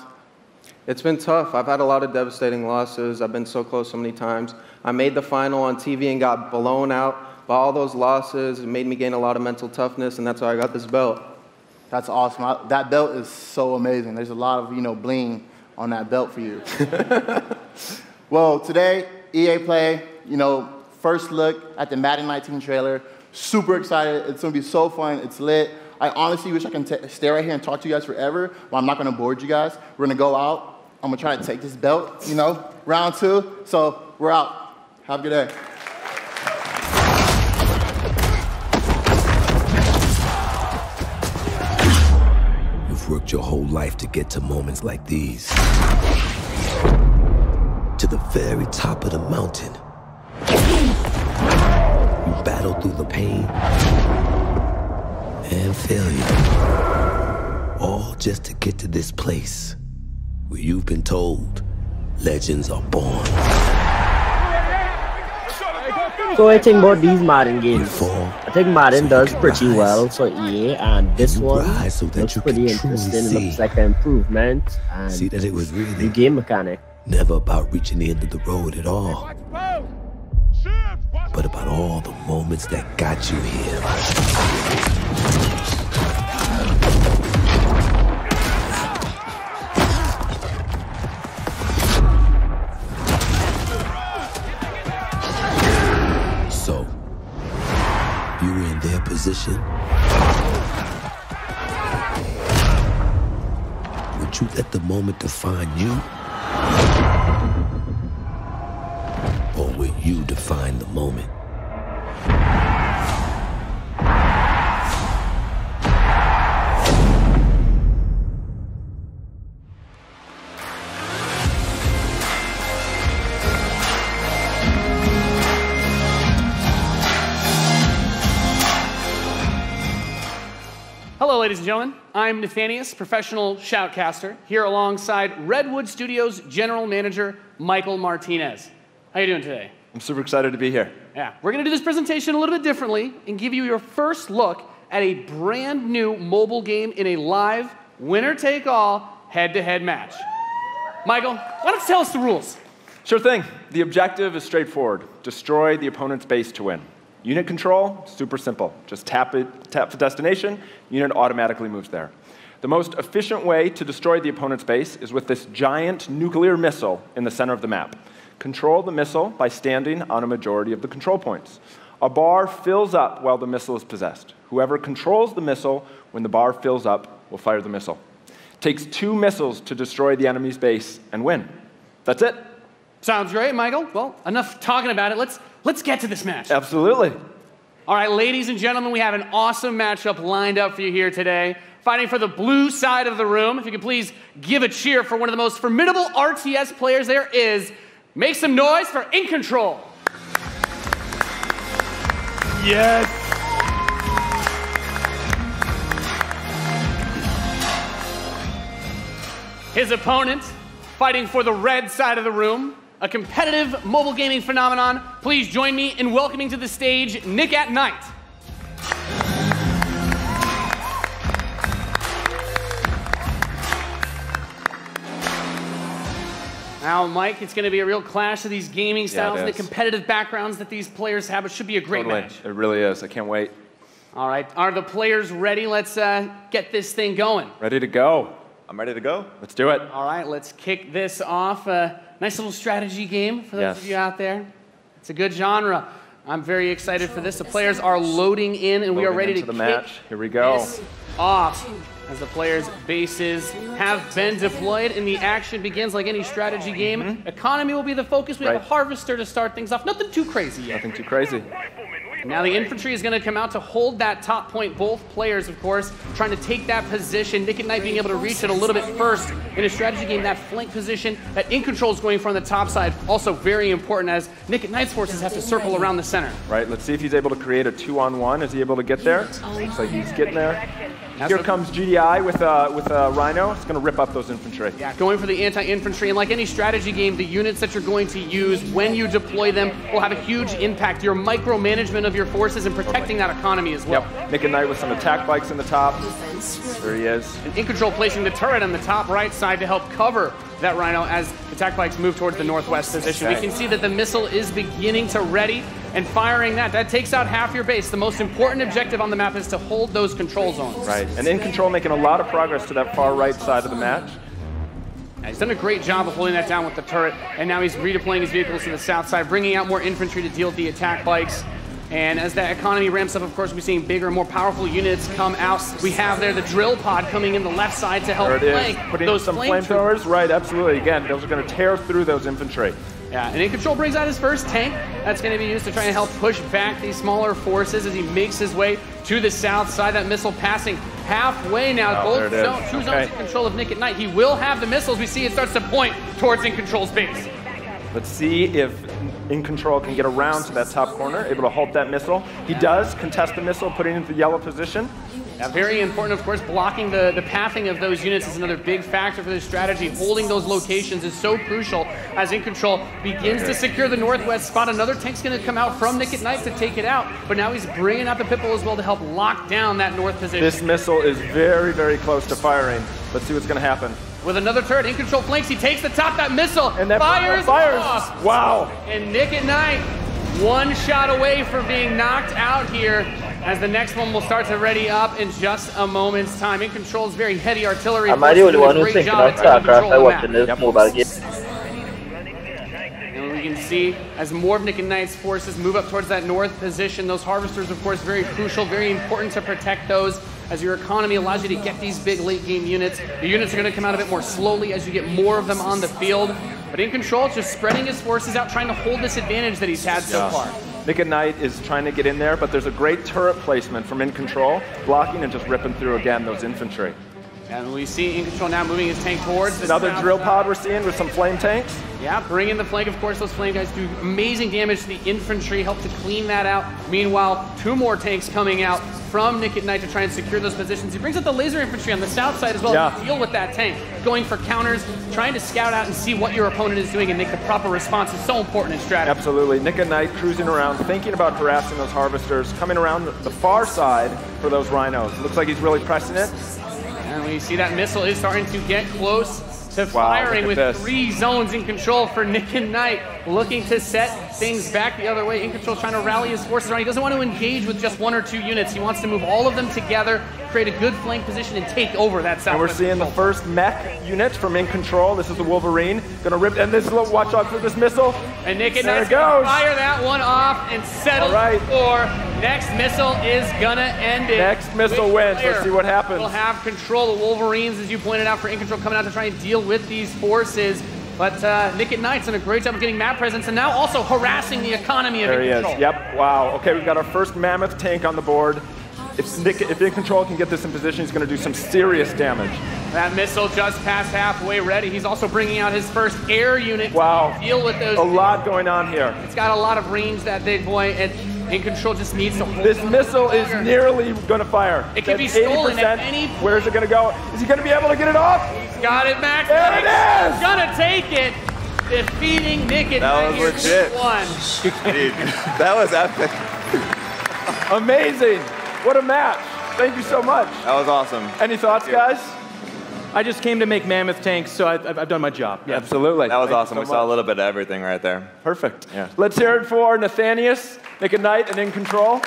It's been tough. I've had a lot of devastating losses. I've been so close so many times. I made the final on TV and got blown out by all those losses. It made me gain a lot of mental toughness, and that's why I got this belt. That's awesome. That belt is so amazing. There's a lot of, bling on that belt for you. Well, today, EA Play, first look at the Madden 19 trailer. Super excited. It's going to be so fun. It's lit. I honestly wish I can stay right here and talk to you guys forever, but I'm not going to board you guys. We're going to go out. I'm going to try to take this belt, round 2. So we're out. Have a good day. You've worked your whole life to get to moments like these. To the very top of the mountain. You battled through the pain and failure. All just to get to this place where you've been told legends are born. So I think about these Madden games. I think Madden does pretty well for EA, and this one looks pretty interesting. It looks like an improvement and see that it was really the game mechanic. never about reaching the end of the road at all, but about all the moments that got you here. So, you were in their position. Would you let the moment define you? Or will you define the moment? Hello, ladies and gentlemen. I'm Nathanius, professional shoutcaster, here alongside Redwood Studios General Manager Michael Martinez. How you doing today? I'm super excited to be here. Yeah, we're going to do this presentation a little bit differently and give you your first look at a brand new mobile game in a live, winner-take-all, head-to-head match. Michael, why don't you tell us the rules? Sure thing. The objective is straightforward. Destroy the opponent's base to win. Unit control, super simple. Just tap the destination, unit automatically moves there. The most efficient way to destroy the opponent's base is with this giant nuclear missile in the center of the map. Control the missile by standing on a majority of the control points. A bar fills up while the missile is possessed. Whoever controls the missile when the bar fills up will fire the missile. It takes 2 missiles to destroy the enemy's base and win. That's it. Sounds great, Michael. Well, enough talking about it. Let's get to this match. Absolutely. All right, ladies and gentlemen, we have an awesome matchup lined up for you here today. Fighting for the blue side of the room, if you could please give a cheer for one of the most formidable RTS players there is. Make some noise for In Control. Yes. His opponent, fighting for the red side of the room, a competitive mobile gaming phenomenon. Please join me in welcoming to the stage Nick at Night. Now, Mike, it's going to be a real clash of these gaming styles and the competitive backgrounds that these players have. It should be a great match. It really is. I can't wait. All right. Are the players ready? Let's get this thing going. Ready to go. I'm ready to go. Let's do it. All right. Let's kick this off. Nice little strategy game for those of you out there. It's a good genre. I'm very excited for this. The players are loading in, and we are ready to kick the match. Here we go. This off. As the players' bases have been deployed and the action begins like any strategy game. Economy will be the focus. We have a harvester to start things off. Nothing too crazy yet. Nothing too crazy. Now the infantry is going to come out to hold that top point. Both players, of course, trying to take that position. Nick at Night being able to reach it a little bit first. In a strategy game, that flank position that In Control is going for on the top side, also very important as Nick at Night's forces have to circle around the center. Right, let's see if he's able to create a 2-on-1. Is he able to get there? Looks like he's getting there. Here comes GDI with a Rhino. It's going to rip up those infantry. Yeah, going for the anti-infantry. And like any strategy game, the units that you're going to use when you deploy them will have a huge impact. Your micromanagement of your forces and protecting that economy as well. Yep. Nick at Night with some attack bikes in the top. There he is. And In Control placing the turret on the top right side to help cover that Rhino as attack bikes move towards the northwest position. We can see that the missile is beginning to ready and firing that. That takes out half your base. The most important objective on the map is to hold those control zones. Right, and In Control making a lot of progress to that far right side of the match. Yeah, he's done a great job of holding that down with the turret, and now he's redeploying his vehicles to the south side, bringing out more infantry to deal with the attack bikes. And as that economy ramps up, of course, we're seeing bigger and more powerful units come out. We have there the drill pod coming in the left side to help flank putting those some flamethrowers. Right, absolutely. Again, those are going to tear through those infantry. Yeah, and In Control brings out his first tank. That's going to be used to try and help push back these smaller forces as he makes his way to the south side. That missile passing halfway now. Both two zones in control of Nick at Night. He will have the missiles. We see it starts to point towards In Control's base. Let's see if In Control can get around to that top corner, able to halt that missile. He does contest the missile, putting it into the yellow position. Yeah, very important, of course. Blocking the pathing of those units is another big factor for this strategy. Holding those locations is so crucial as In Control begins to secure the northwest spot. Another tank's going to come out from Nick at Night to take it out, but now he's bringing out the Pitbull as well to help lock down that north position. This missile is very, very close to firing. Let's see what's going to happen. with another turret. In control flanks. He takes the top. That missile and that fires off. Wow. And Nick at Night, one shot away from being knocked out here, as the next one will start to ready up in just a moment's time. In control is very heavy artillery. Am I the only one who's thinking of StarCraft by watching this mobile game? And we can see as more of Nick and Knight's forces move up towards that north position, those harvesters, of course, very crucial, very important to protect those, as your economy allows you to get these big late game units. The units are going to come out a bit more slowly as you get more of them on the field. But In control, just spreading his forces out, trying to hold this advantage that he's had so far. Nick and Knight is trying to get in there, but there's a great turret placement from In Control, blocking and just ripping through again those infantry. And we see In Control now moving his tank towards this. Another drill pod we're seeing with some flame tanks. Yeah, bring in the flank. Of course, those flame guys do amazing damage to the infantry, help to clean that out. Meanwhile, 2 more tanks coming out from Nick at Night to try and secure those positions. He brings out the laser infantry on the south side as well to deal with that tank. Going for counters, trying to scout out and see what your opponent is doing and make the proper response is so important in strategy. Absolutely. Nick at Night cruising around, thinking about harassing those harvesters, coming around the far side for those rhinos. Looks like he's really pressing it. And we see that missile is starting to get close to firing with 3 zones In Control for Nick and Knight, looking to set things back the other way. In Control trying to rally his forces around. He doesn't want to engage with just 1 or 2 units. He wants to move all of them together, create a good flank position, and take over that south. And we're seeing the first mech unit from In Control. This is the Wolverine. Gonna rip, and this little watch out for this missile. And Nick and Knight's gonna fire that one off and settle for next missile is gonna end it. Next missile wins. Let's see what happens. We'll have control. The Wolverines, as you pointed out, for In Control coming out to try and deal with these forces. But Nick at Night's done a great job of getting map presence and now also harassing the economy of In Control. There he is. Yep. Wow. Okay, we've got our first mammoth tank on the board. If In Control can get this in position, he's going to do some serious damage. That missile just past halfway ready. He's also bringing out his first air unit to deal with those. A lot going on here. It's got a lot of range, that big boy, and In Control just needs to hold this missile is nearly going to fire. It can be stolen at any point. Where's it going to go? Is he going to be able to get it off? He's got it, Max. There it is! He's going to take it. Defeating Nick at That Night was legit. Dude, that was epic. Amazing. What a match. Thank you so much. That was awesome. Any thoughts, guys? I just came to make mammoth tanks, so I've done my job. Yeah. Absolutely. That was awesome. We saw a little bit of everything right there. Perfect. Yeah. Let's hear it for Nathanius, Nick at Night, and In Control.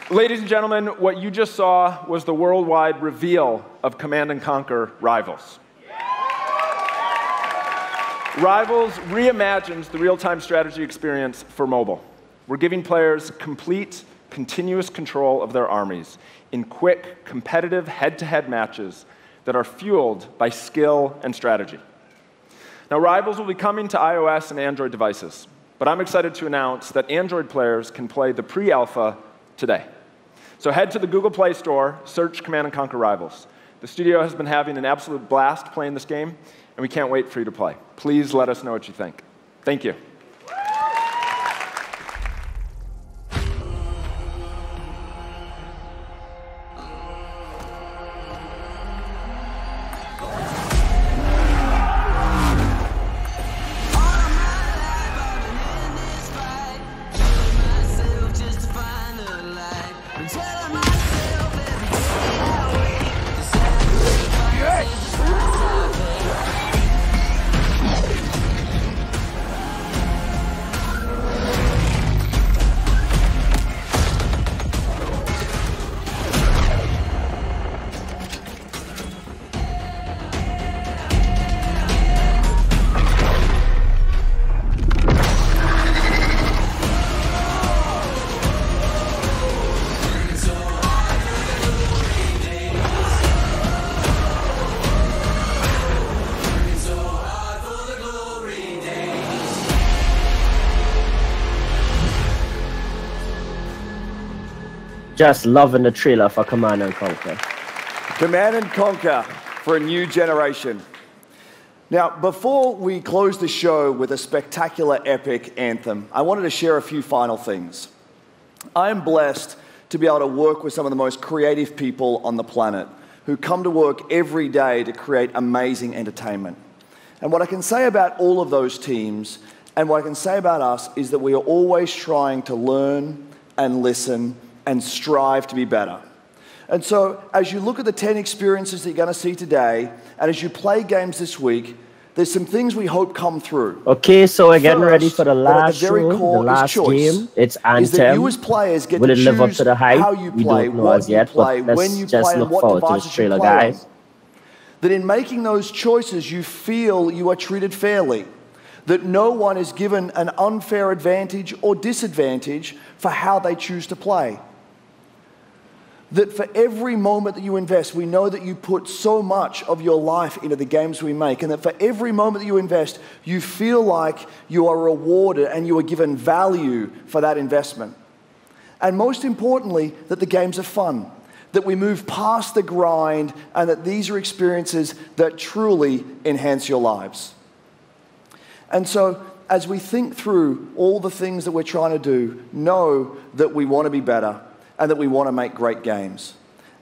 Ladies and gentlemen, what you just saw was the worldwide reveal of Command & Conquer Rivals. Rivals reimagines the real-time strategy experience for mobile. We're giving players complete, continuous control of their armies in quick, competitive head-to-head matches that are fueled by skill and strategy. Now, Rivals will be coming to iOS and Android devices, but I'm excited to announce that Android players can play the pre-alpha today. So head to the Google Play Store, search Command & Conquer Rivals. The studio has been having an absolute blast playing this game, and we can't wait for you to play. Please let us know what you think. Thank you. Just loving the trailer for Command & Conquer. Command & Conquer for a new generation. Now, before we close the show with a spectacular epic anthem, I wanted to share a few final things. I am blessed to be able to work with some of the most creative people on the planet who come to work every day to create amazing entertainment. And what I can say about all of those teams, and what I can say about us, is that we are always trying to learn and listen and strive to be better. And so as you look at the 10 experiences that you're going to see today, and as you play games this week, there's some things we hope come through. Okay, so we're getting ready for the last at the very show, core the last game. It's Anthem. Is that you as players get Will to it live up choose to the hype? how you We play, don't know what as you yet, play, but when let's you just play, and look what forward to devices this you trailer, play on. guys. That in making those choices, you feel you are treated fairly. That no one is given an unfair advantage or disadvantage for how they choose to play. That for every moment that you invest, we know that you put so much of your life into the games we make, and that for every moment that you invest, you feel like you are rewarded and you are given value for that investment. And most importantly, that the games are fun, that we move past the grind, and that these are experiences that truly enhance your lives. And so, as we think through all the things that we're trying to do, know that we want to be better, and that we want to make great games.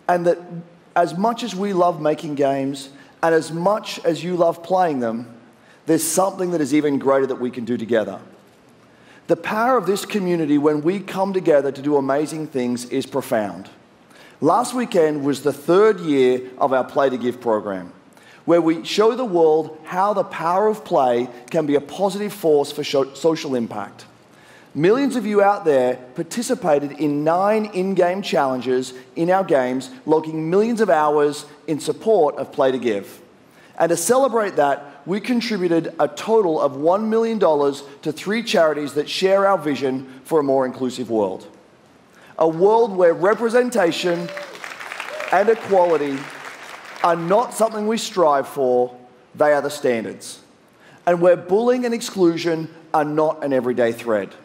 And that as much as we love making games, and as much as you love playing them, there's something that is even greater that we can do together. The power of this community when we come together to do amazing things is profound. Last weekend was the 3rd year of our Play to Give program, where we show the world how the power of play can be a positive force for social impact. Millions of you out there participated in 9 in-game challenges in our games, logging millions of hours in support of Play to Give. And to celebrate that, we contributed a total of $1 million to 3 charities that share our vision for a more inclusive world. A world where representation and equality are not something we strive for, they are the standards. And where bullying and exclusion are not an everyday thread.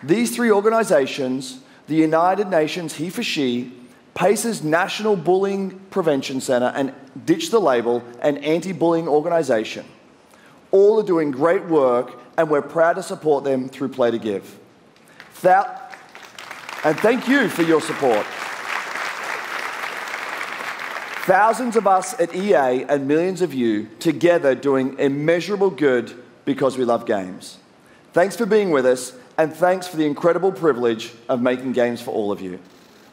These 3 organizations, the United Nations He for She, PACE's National Bullying Prevention Center, and Ditch the Label, an anti-bullying organization, all are doing great work, and we're proud to support them through Play to Give. And thank you for your support. Thousands of us at EA and millions of you together doing immeasurable good because we love games. Thanks for being with us, and thanks for the incredible privilege of making games for all of you.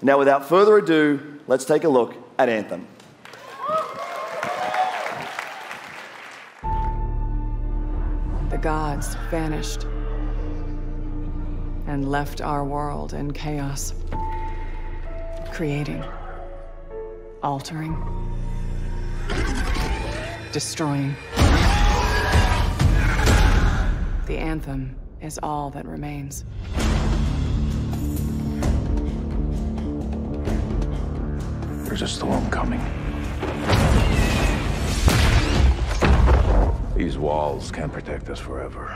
Now, without further ado, let's take a look at Anthem. The gods vanished and left our world in chaos, creating, altering, destroying. The anthem is all that remains. There's a storm coming. These walls can't protect us forever.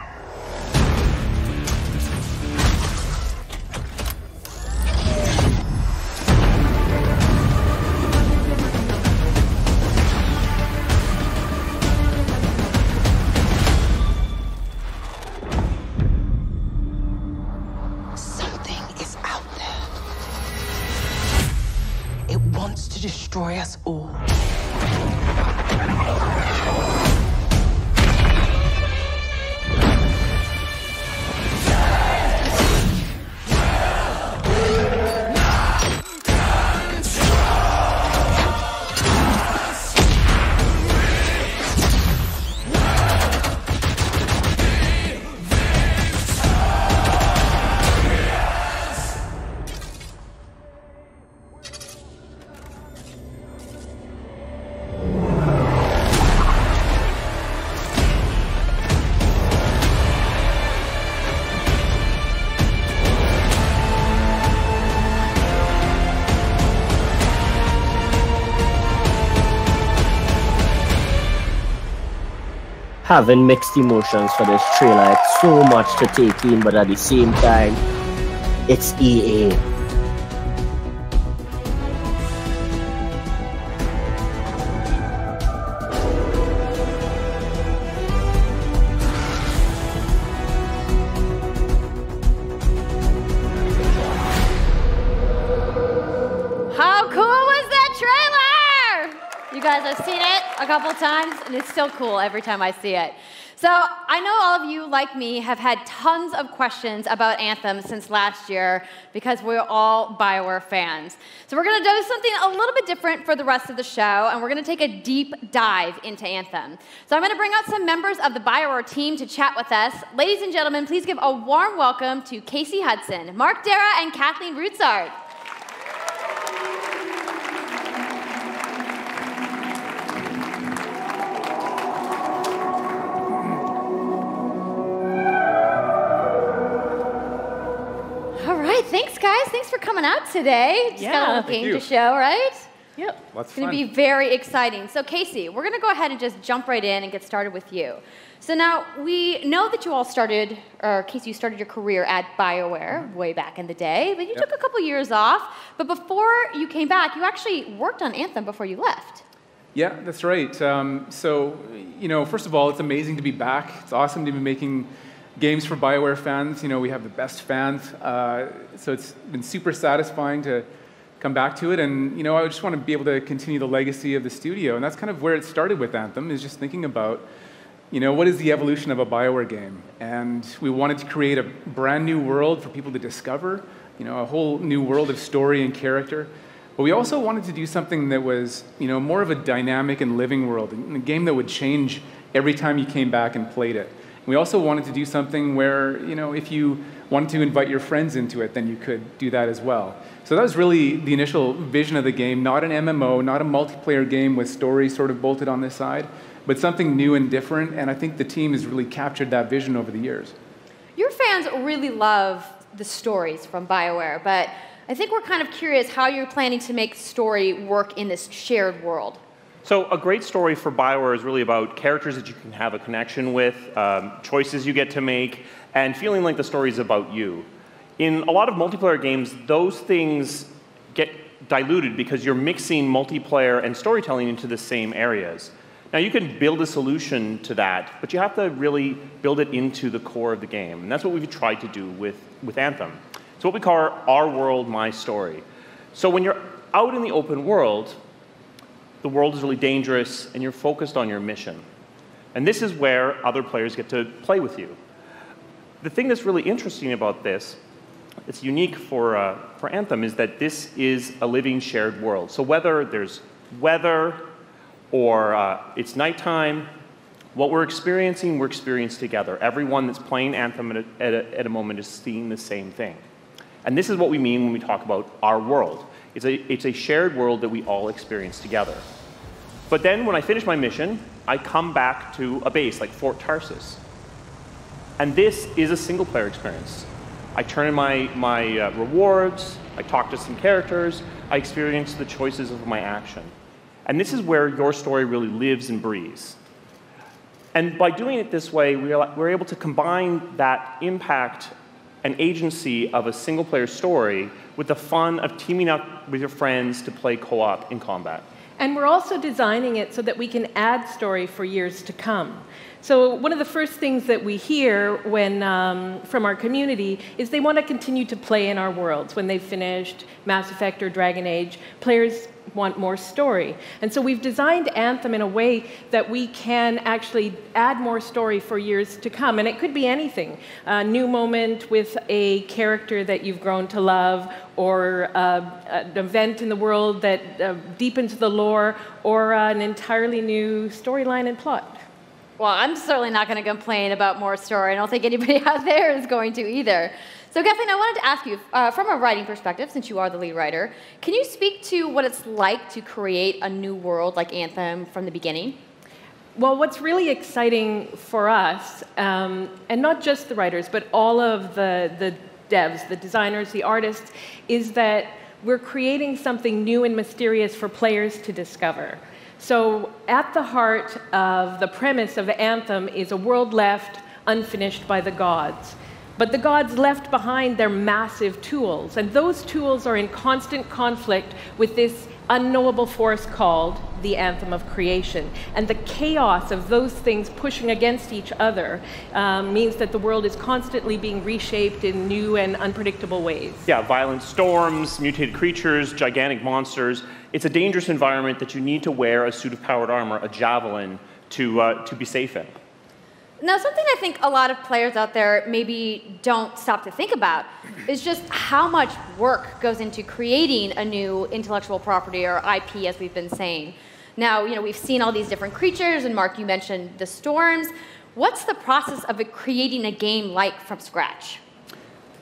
Destroy us all. Having mixed emotions for this trailer. It's so much to take in, but at the same time, it's EA. How cool was that trailer? You guys have seen it a couple times, and it's still cool every time I see it. So I know all of you, like me, have had tons of questions about Anthem since last year because we're all BioWare fans. So we're going to do something a little bit different for the rest of the show, and we're going to take a deep dive into Anthem. So I'm going to bring out some members of the BioWare team to chat with us. Ladies and gentlemen, please give a warm welcome to Casey Hudson, Mark Dara, and Kathleen Rutzart. Thanks, guys. Thanks for coming out today. Just got a little game to show, right? Yep. It's going to be very exciting. So, Casey, we're going to go ahead and just jump right in and get started with you. So now, we know that you all started, or Casey, you started your career at BioWare way back in the day, but you took a couple years off. But before you came back, you actually worked on Anthem before you left. Yeah, that's right. So, you know, first of all, it's amazing to be back. It's awesome to be making games for BioWare fans. You know, we have the best fans, so it's been super satisfying to come back to it. And you know, I just want to be able to continue the legacy of the studio, and that's kind of where it started with Anthem. Is just thinking about, you know, what is the evolution of a BioWare game, and we wanted to create a brand new world for people to discover. You know, a whole new world of story and character. But we also wanted to do something that was, you know, more of a dynamic and living world, and a game that would change every time you came back and played it. We also wanted to do something where, you know, if you wanted to invite your friends into it, then you could do that as well. So that was really the initial vision of the game, not an MMO, not a multiplayer game with stories sort of bolted on the side, but something new and different, and I think the team has really captured that vision over the years. Your fans really love the stories from BioWare, but I think we're kind of curious how you're planning to make story work in this shared world. So a great story for BioWare is really about characters that you can have a connection with, choices you get to make, and feeling like the story is about you. In a lot of multiplayer games, those things get diluted because you're mixing multiplayer and storytelling into the same areas. Now, you can build a solution to that, but you have to really build it into the core of the game. And that's what we've tried to do with Anthem. It's what we call our world, my story. So when you're out in the open world, the world is really dangerous, and you're focused on your mission. And this is where other players get to play with you. The thing that's really interesting about this, it's unique for Anthem, is that this is a living shared world. So whether there's weather or it's nighttime, what we're experiencing together. Everyone that's playing Anthem at a moment is seeing the same thing. And this is what we mean when we talk about our world. It's a shared world that we all experience together. But then when I finish my mission, I come back to a base like Fort Tarsus. And this is a single-player experience. I turn in my rewards, I talk to some characters, I experience the choices of my action. And this is where your story really lives and breathes. And by doing it this way, we're able to combine that impact and agency of a single-player story with the fun of teaming up with your friends to play co-op in combat. And we're also designing it so that we can add story for years to come. So one of the first things that we hear from our community is they want to continue to play in our worlds. When they've finished Mass Effect or Dragon Age, players want more story. And so we've designed Anthem in a way that we can actually add more story for years to come. And it could be anything. A new moment with a character that you've grown to love, or an event in the world that deepens the lore, or an entirely new storyline and plot. Well, I'm certainly not going to complain about more story. I don't think anybody out there is going to either. So, Kathleen, I wanted to ask you, from a writing perspective, since you are the lead writer, can you speak to what it's like to create a new world like Anthem from the beginning? Well, what's really exciting for us, and not just the writers, but all of the devs, the designers, the artists, is that we're creating something new and mysterious for players to discover. So at the heart of the premise of Anthem is a world left unfinished by the gods. But the gods left behind their massive tools, and those tools are in constant conflict with this unknowable force called the Anthem of Creation. And the chaos of those things pushing against each other means that the world is constantly being reshaped in new and unpredictable ways. Yeah, violent storms, mutated creatures, gigantic monsters. It's a dangerous environment that you need to wear a suit of powered armor, a javelin, to be safe in. Now, something I think a lot of players out there maybe don't stop to think about is just how much work goes into creating a new intellectual property or IP, as we've been saying. Now, we've seen all these different creatures, and Mark, you mentioned the storms. What's the process of creating a game like from scratch?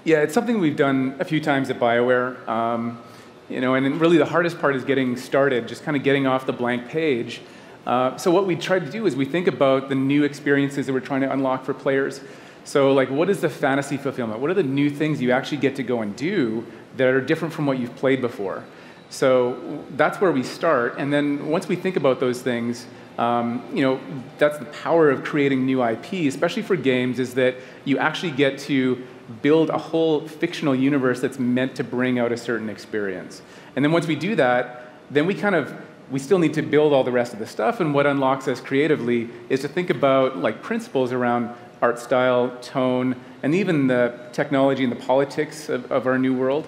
Yeah, it's something we've done a few times at BioWare. And really the hardest part is getting started, just kind of getting off the blank page. So what we try to do is we think about the new experiences that we're trying to unlock for players. So what is the fantasy fulfillment? What are the new things you actually get to go and do that are different from what you've played before? So that's where we start. And then once we think about those things, that's the power of creating new IP, especially for games, is that you actually get to build a whole fictional universe that's meant to bring out a certain experience. And then once we do that, then we still need to build all the rest of the stuff, and what unlocks us creatively is to think about principles around art style, tone, and even the technology and the politics of our new world.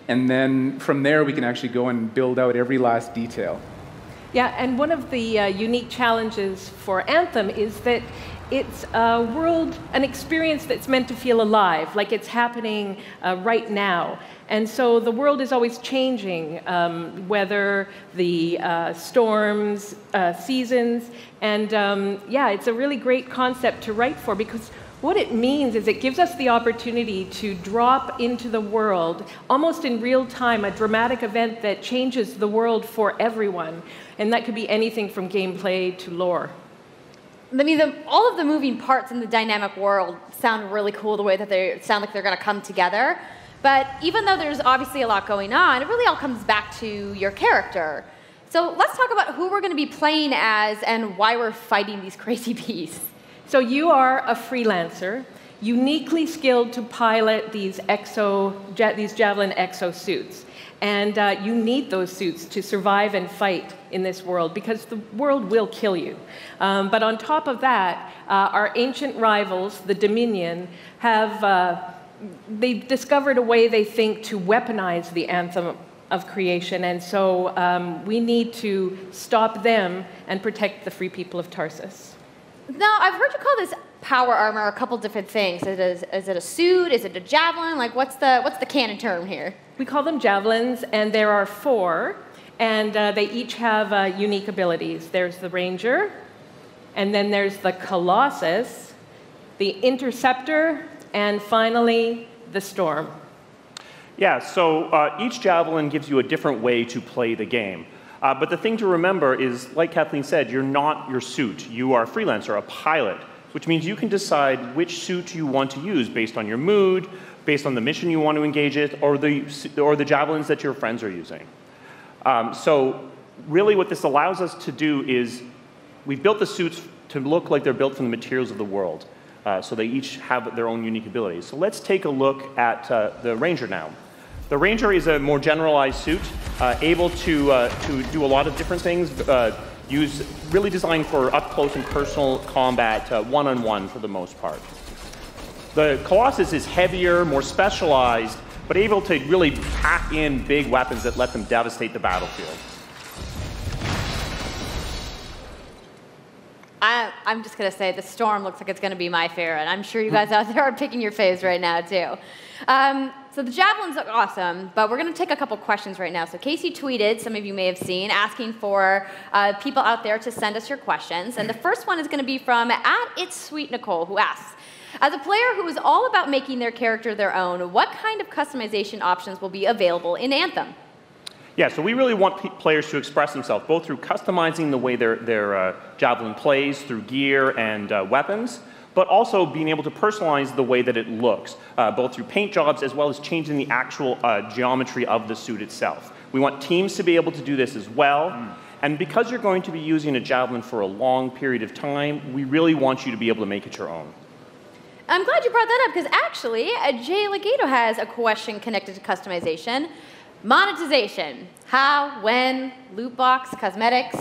And then from there, we can actually go and build out every last detail. Yeah, and one of the unique challenges for Anthem is that it's a world, an experience that's meant to feel alive, like it's happening right now. And so the world is always changing, whether the storms, seasons, and it's a really great concept to write for, because what it means is it gives us the opportunity to drop into the world, almost in real time, a dramatic event that changes the world for everyone. And that could be anything from gameplay to lore. I mean, all of the moving parts in the dynamic world sound really cool, the way that they sound like they're going to come together. But even though there's obviously a lot going on, it really all comes back to your character. So let's talk about who we're going to be playing as and why we're fighting these crazy beasts. So you are a freelancer, uniquely skilled to pilot these Javelin exosuits. And you need those suits to survive and fight in this world, because the world will kill you. But on top of that, our ancient rivals, the Dominion, they've discovered a way, they think, to weaponize the Anthem of creation. And so we need to stop them and protect the free people of Tarsus. Now, I've heard you call this power armor a couple different things. Is it a suit? Is it a javelin? What's the canon term here? We call them javelins, and there are 4, and they each have unique abilities. There's the Ranger, and then there's the Colossus, the Interceptor, and finally, the Storm. Yeah, so each javelin gives you a different way to play the game. But the thing to remember is, like Kathleen said, you're not your suit. You are a freelancer, a pilot, which means you can decide which suit you want to use based on your mood, based on the mission you want to engage in, or the javelins that your friends are using. So really what this allows us to do is we've built the suits to look like they're built from the materials of the world. So they each have their own unique abilities. So let's take a look at the Ranger now. The Ranger is a more generalized suit, able to do a lot of different things, really designed for up-close and personal combat, one-on-one for the most part. The Colossus is heavier, more specialized, but able to really pack in big weapons that let them devastate the battlefield. I'm just going to say the Storm looks like it's going to be my favorite. I'm sure you guys out there are picking your faves right now, too. So the javelins look awesome, but we're going to take a couple questions right now. So Casey tweeted, some of you may have seen, asking for people out there to send us your questions. And the first one is going to be from @It'sSweetNicole, who asks, as a player who is all about making their character their own, what kind of customization options will be available in Anthem? Yeah, so we really want players to express themselves, both through customizing the way their javelin plays, through gear and weapons, but also being able to personalize the way that it looks, both through paint jobs as well as changing the actual geometry of the suit itself. We want teams to be able to do this as well. And because you're going to be using a javelin for a long period of time, we really want you to be able to make it your own. I'm glad you brought that up, because actually, Jay Legato has a question connected to customization. Monetization. How, when, loot box, cosmetics?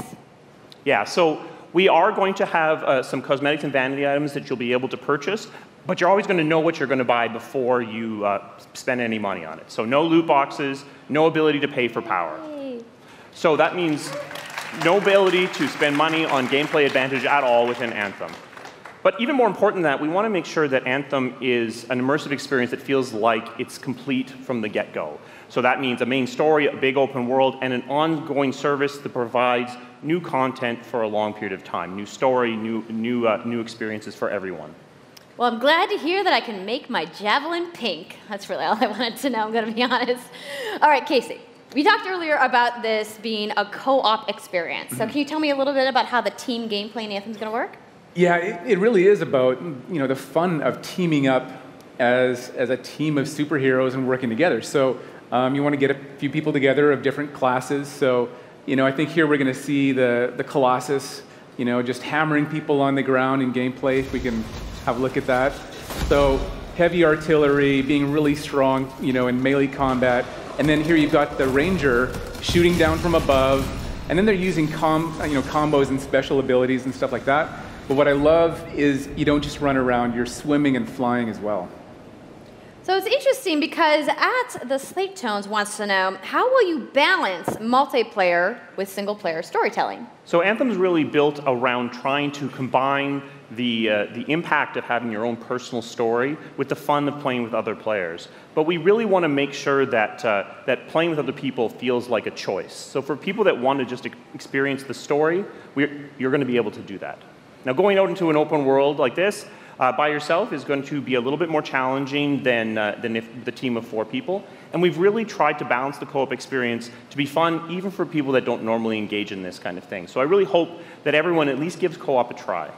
Yeah, so we are going to have some cosmetics and vanity items that you'll be able to purchase, but you're always going to know what you're going to buy before you spend any money on it. So no loot boxes, no ability to pay for power. Yay. So that means no ability to spend money on gameplay advantage at all within Anthem. But even more important than that, we want to make sure that Anthem is an immersive experience that feels like it's complete from the get-go. So that means a main story, a big open world, and an ongoing service that provides new content for a long period of time. New story, new experiences for everyone. Well, I'm glad to hear that I can make my javelin pink. That's really all I wanted to know, I'm going to be honest. All right, Casey, we talked earlier about this being a co-op experience. So can you tell me a little bit about how the team gameplay in Anthem is going to work? Yeah, it really is about the fun of teaming up as a team of superheroes and working together. So you want to get a few people together of different classes. So I think here we're going to see the Colossus, just hammering people on the ground in gameplay. If we can have a look at that. So heavy artillery, being really strong, in melee combat. And then here you've got the Ranger shooting down from above. And then they're using combos and special abilities and stuff like that. But what I love is you don't just run around, you're swimming and flying as well. So it's interesting because at the Slate Tones wants to know, how will you balance multiplayer with single-player storytelling? So Anthem's really built around trying to combine the impact of having your own personal story with the fun of playing with other players. But we really want to make sure that, that playing with other people feels like a choice. So for people that want to just experience the story, you're going to be able to do that. Now, going out into an open world like this by yourself is going to be a little bit more challenging than if the team of 4 people. And we've really tried to balance the co-op experience to be fun, even for people that don't normally engage in this kind of thing. So I really hope that everyone at least gives co-op a try.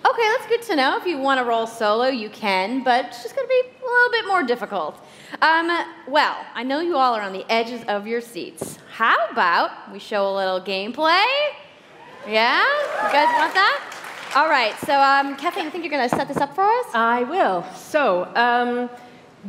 Okay, that's good to know. If you want to roll solo, you can, but it's just going to be a little bit more difficult. Well, I know you all are on the edges of your seats. How about we show a little gameplay? Yeah? You guys want that? All right, so Kathleen, I think you're going to set this up for us? I will. So,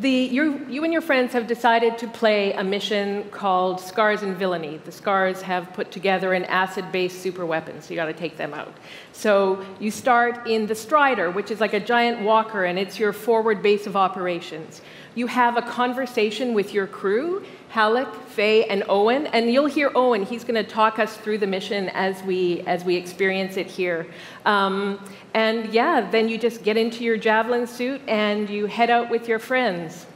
you and your friends have decided to play a mission called Scars and Villainy. The Scars have put together an acid-based super weapon, so you got to take them out. So you start in the Strider, which is like a giant walker, and it's your forward base of operations. You have a conversation with your crew, Halleck, Faye, and Owen, and you'll hear Owen. He's going to talk us through the mission as we experience it here. And yeah, then you just get into your javelin suit and you head out with your friends.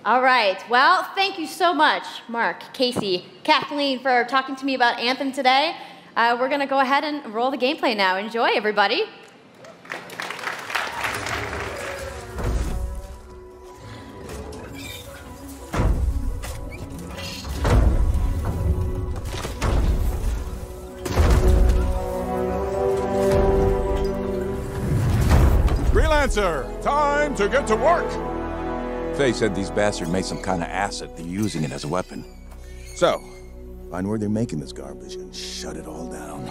All right. Well, thank you so much, Mark, Casey, Kathleen, for talking to me about Anthem today. We're going to go ahead and roll the gameplay now. Enjoy, everybody. Freelancer, time to get to work! Faye said these bastards made some kind of acid. They're using it as a weapon. So, find where they're making this garbage and shut it all down.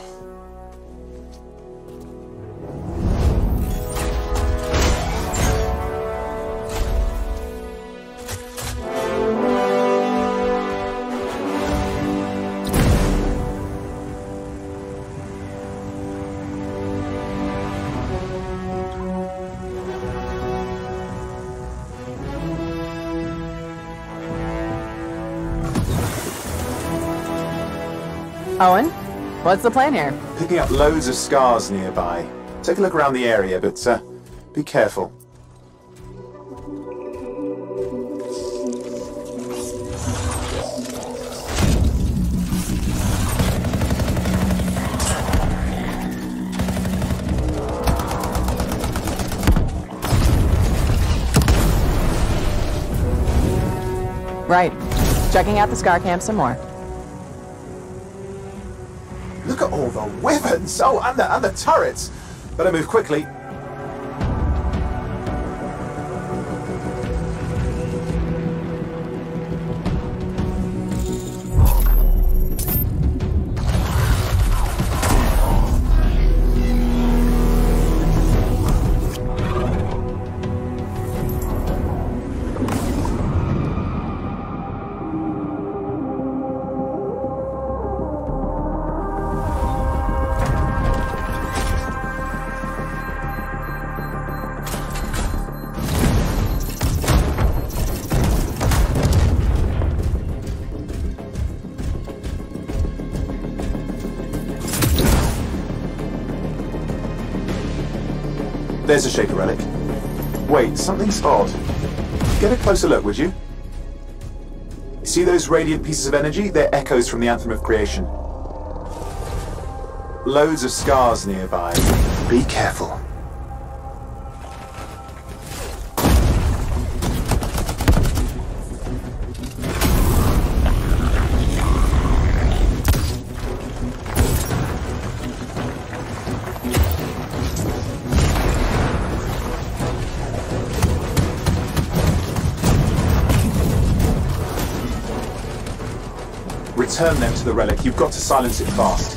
Owen, what's the plan here? Picking up loads of scars nearby. Take a look around the area, but be careful. Right. Checking out the Scar Camp some more. Look at all the weapons! Oh, and the turrets! Better move quickly. There's a Shaper relic. Wait, something's odd. Get a closer look, would you? See those radiant pieces of energy? They're echoes from the Anthem of Creation. Loads of scars nearby. Be careful. Return them to the relic. You've got to silence it fast.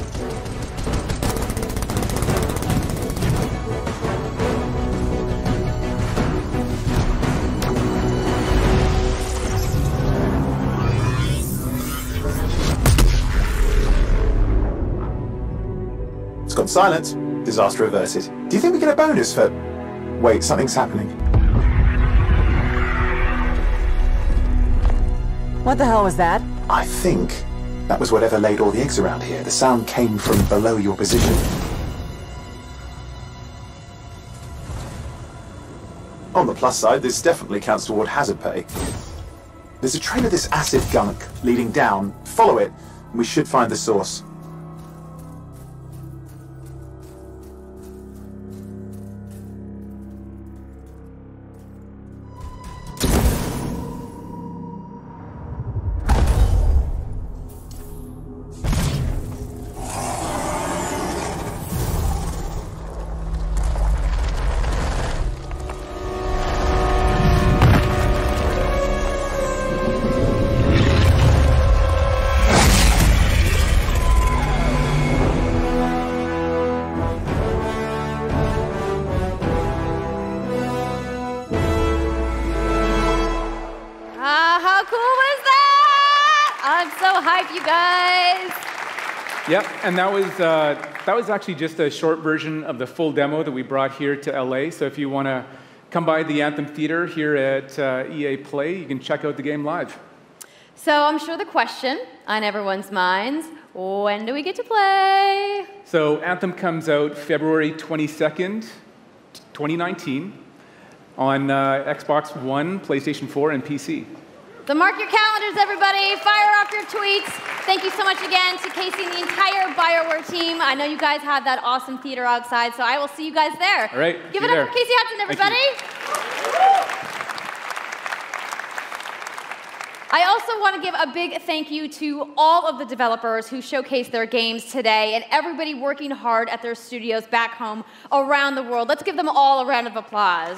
It's gone silent. Disaster averted. Do you think we get a bonus for... Wait, something's happening. What the hell was that? I think that was whatever laid all the eggs around here. The sound came from below your position. On the plus side, this definitely counts toward hazard pay. There's a trail of this acid gunk leading down. Follow it, and we should find the source. Yep, and that was actually just a short version of the full demo that we brought here to LA. So if you want to come by the Anthem Theater here at EA Play, you can check out the game live. So I'm sure the question on everyone's minds, when do we get to play? So Anthem comes out February 22nd, 2019 on Xbox One, PlayStation 4, and PC. So mark your calendars, everybody. Fire off your tweets. Thank you so much again to Casey and the entire BioWare team. I know you guys have that awesome theater outside, so I will see you guys there. All right. Give it up for Casey Hudson, everybody. I also want to give a big thank you to all of the developers who showcased their games today and everybody working hard at their studios back home around the world. Let's give them all a round of applause.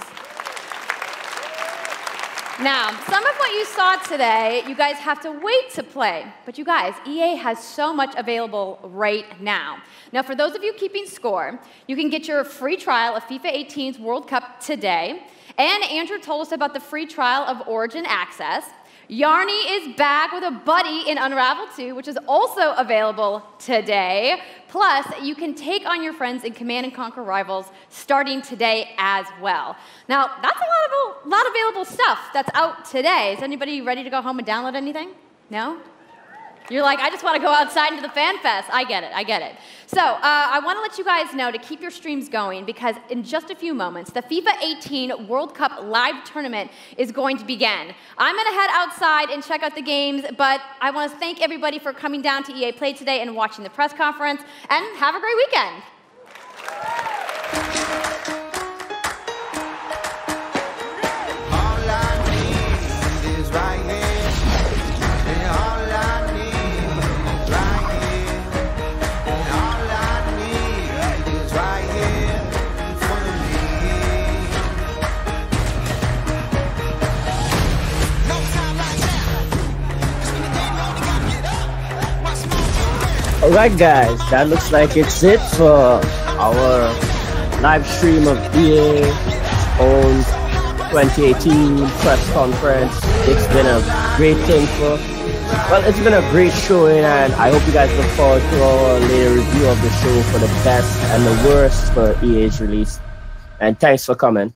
Now, some of what you saw today, you guys have to wait to play. But you guys, EA has so much available right now. Now, for those of you keeping score, you can get your free trial of FIFA 18's World Cup today. And Andrew told us about the free trial of Origin Access. Yarny is back with a buddy in Unravel 2, which is also available today. Plus, you can take on your friends in Command & Conquer Rivals starting today as well. Now, that's a lot of available stuff that's out today. Is anybody ready to go home and download anything? No? You're like, I just want to go outside into the fan fest. I get it, I get it. So I want to let you guys know to keep your streams going because in just a few moments, the FIFA 18 World Cup live tournament is going to begin. I'm going to head outside and check out the games, but I want to thank everybody for coming down to EA Play today and watching the press conference, and have a great weekend. All I need is right here. Alright guys, that looks like it's it for our live stream of EA's own 2018 press conference. It's been a great thing it's been a great showing, and I hope you guys look forward to our later review of the show for the best and the worst for EA's release. And thanks for coming.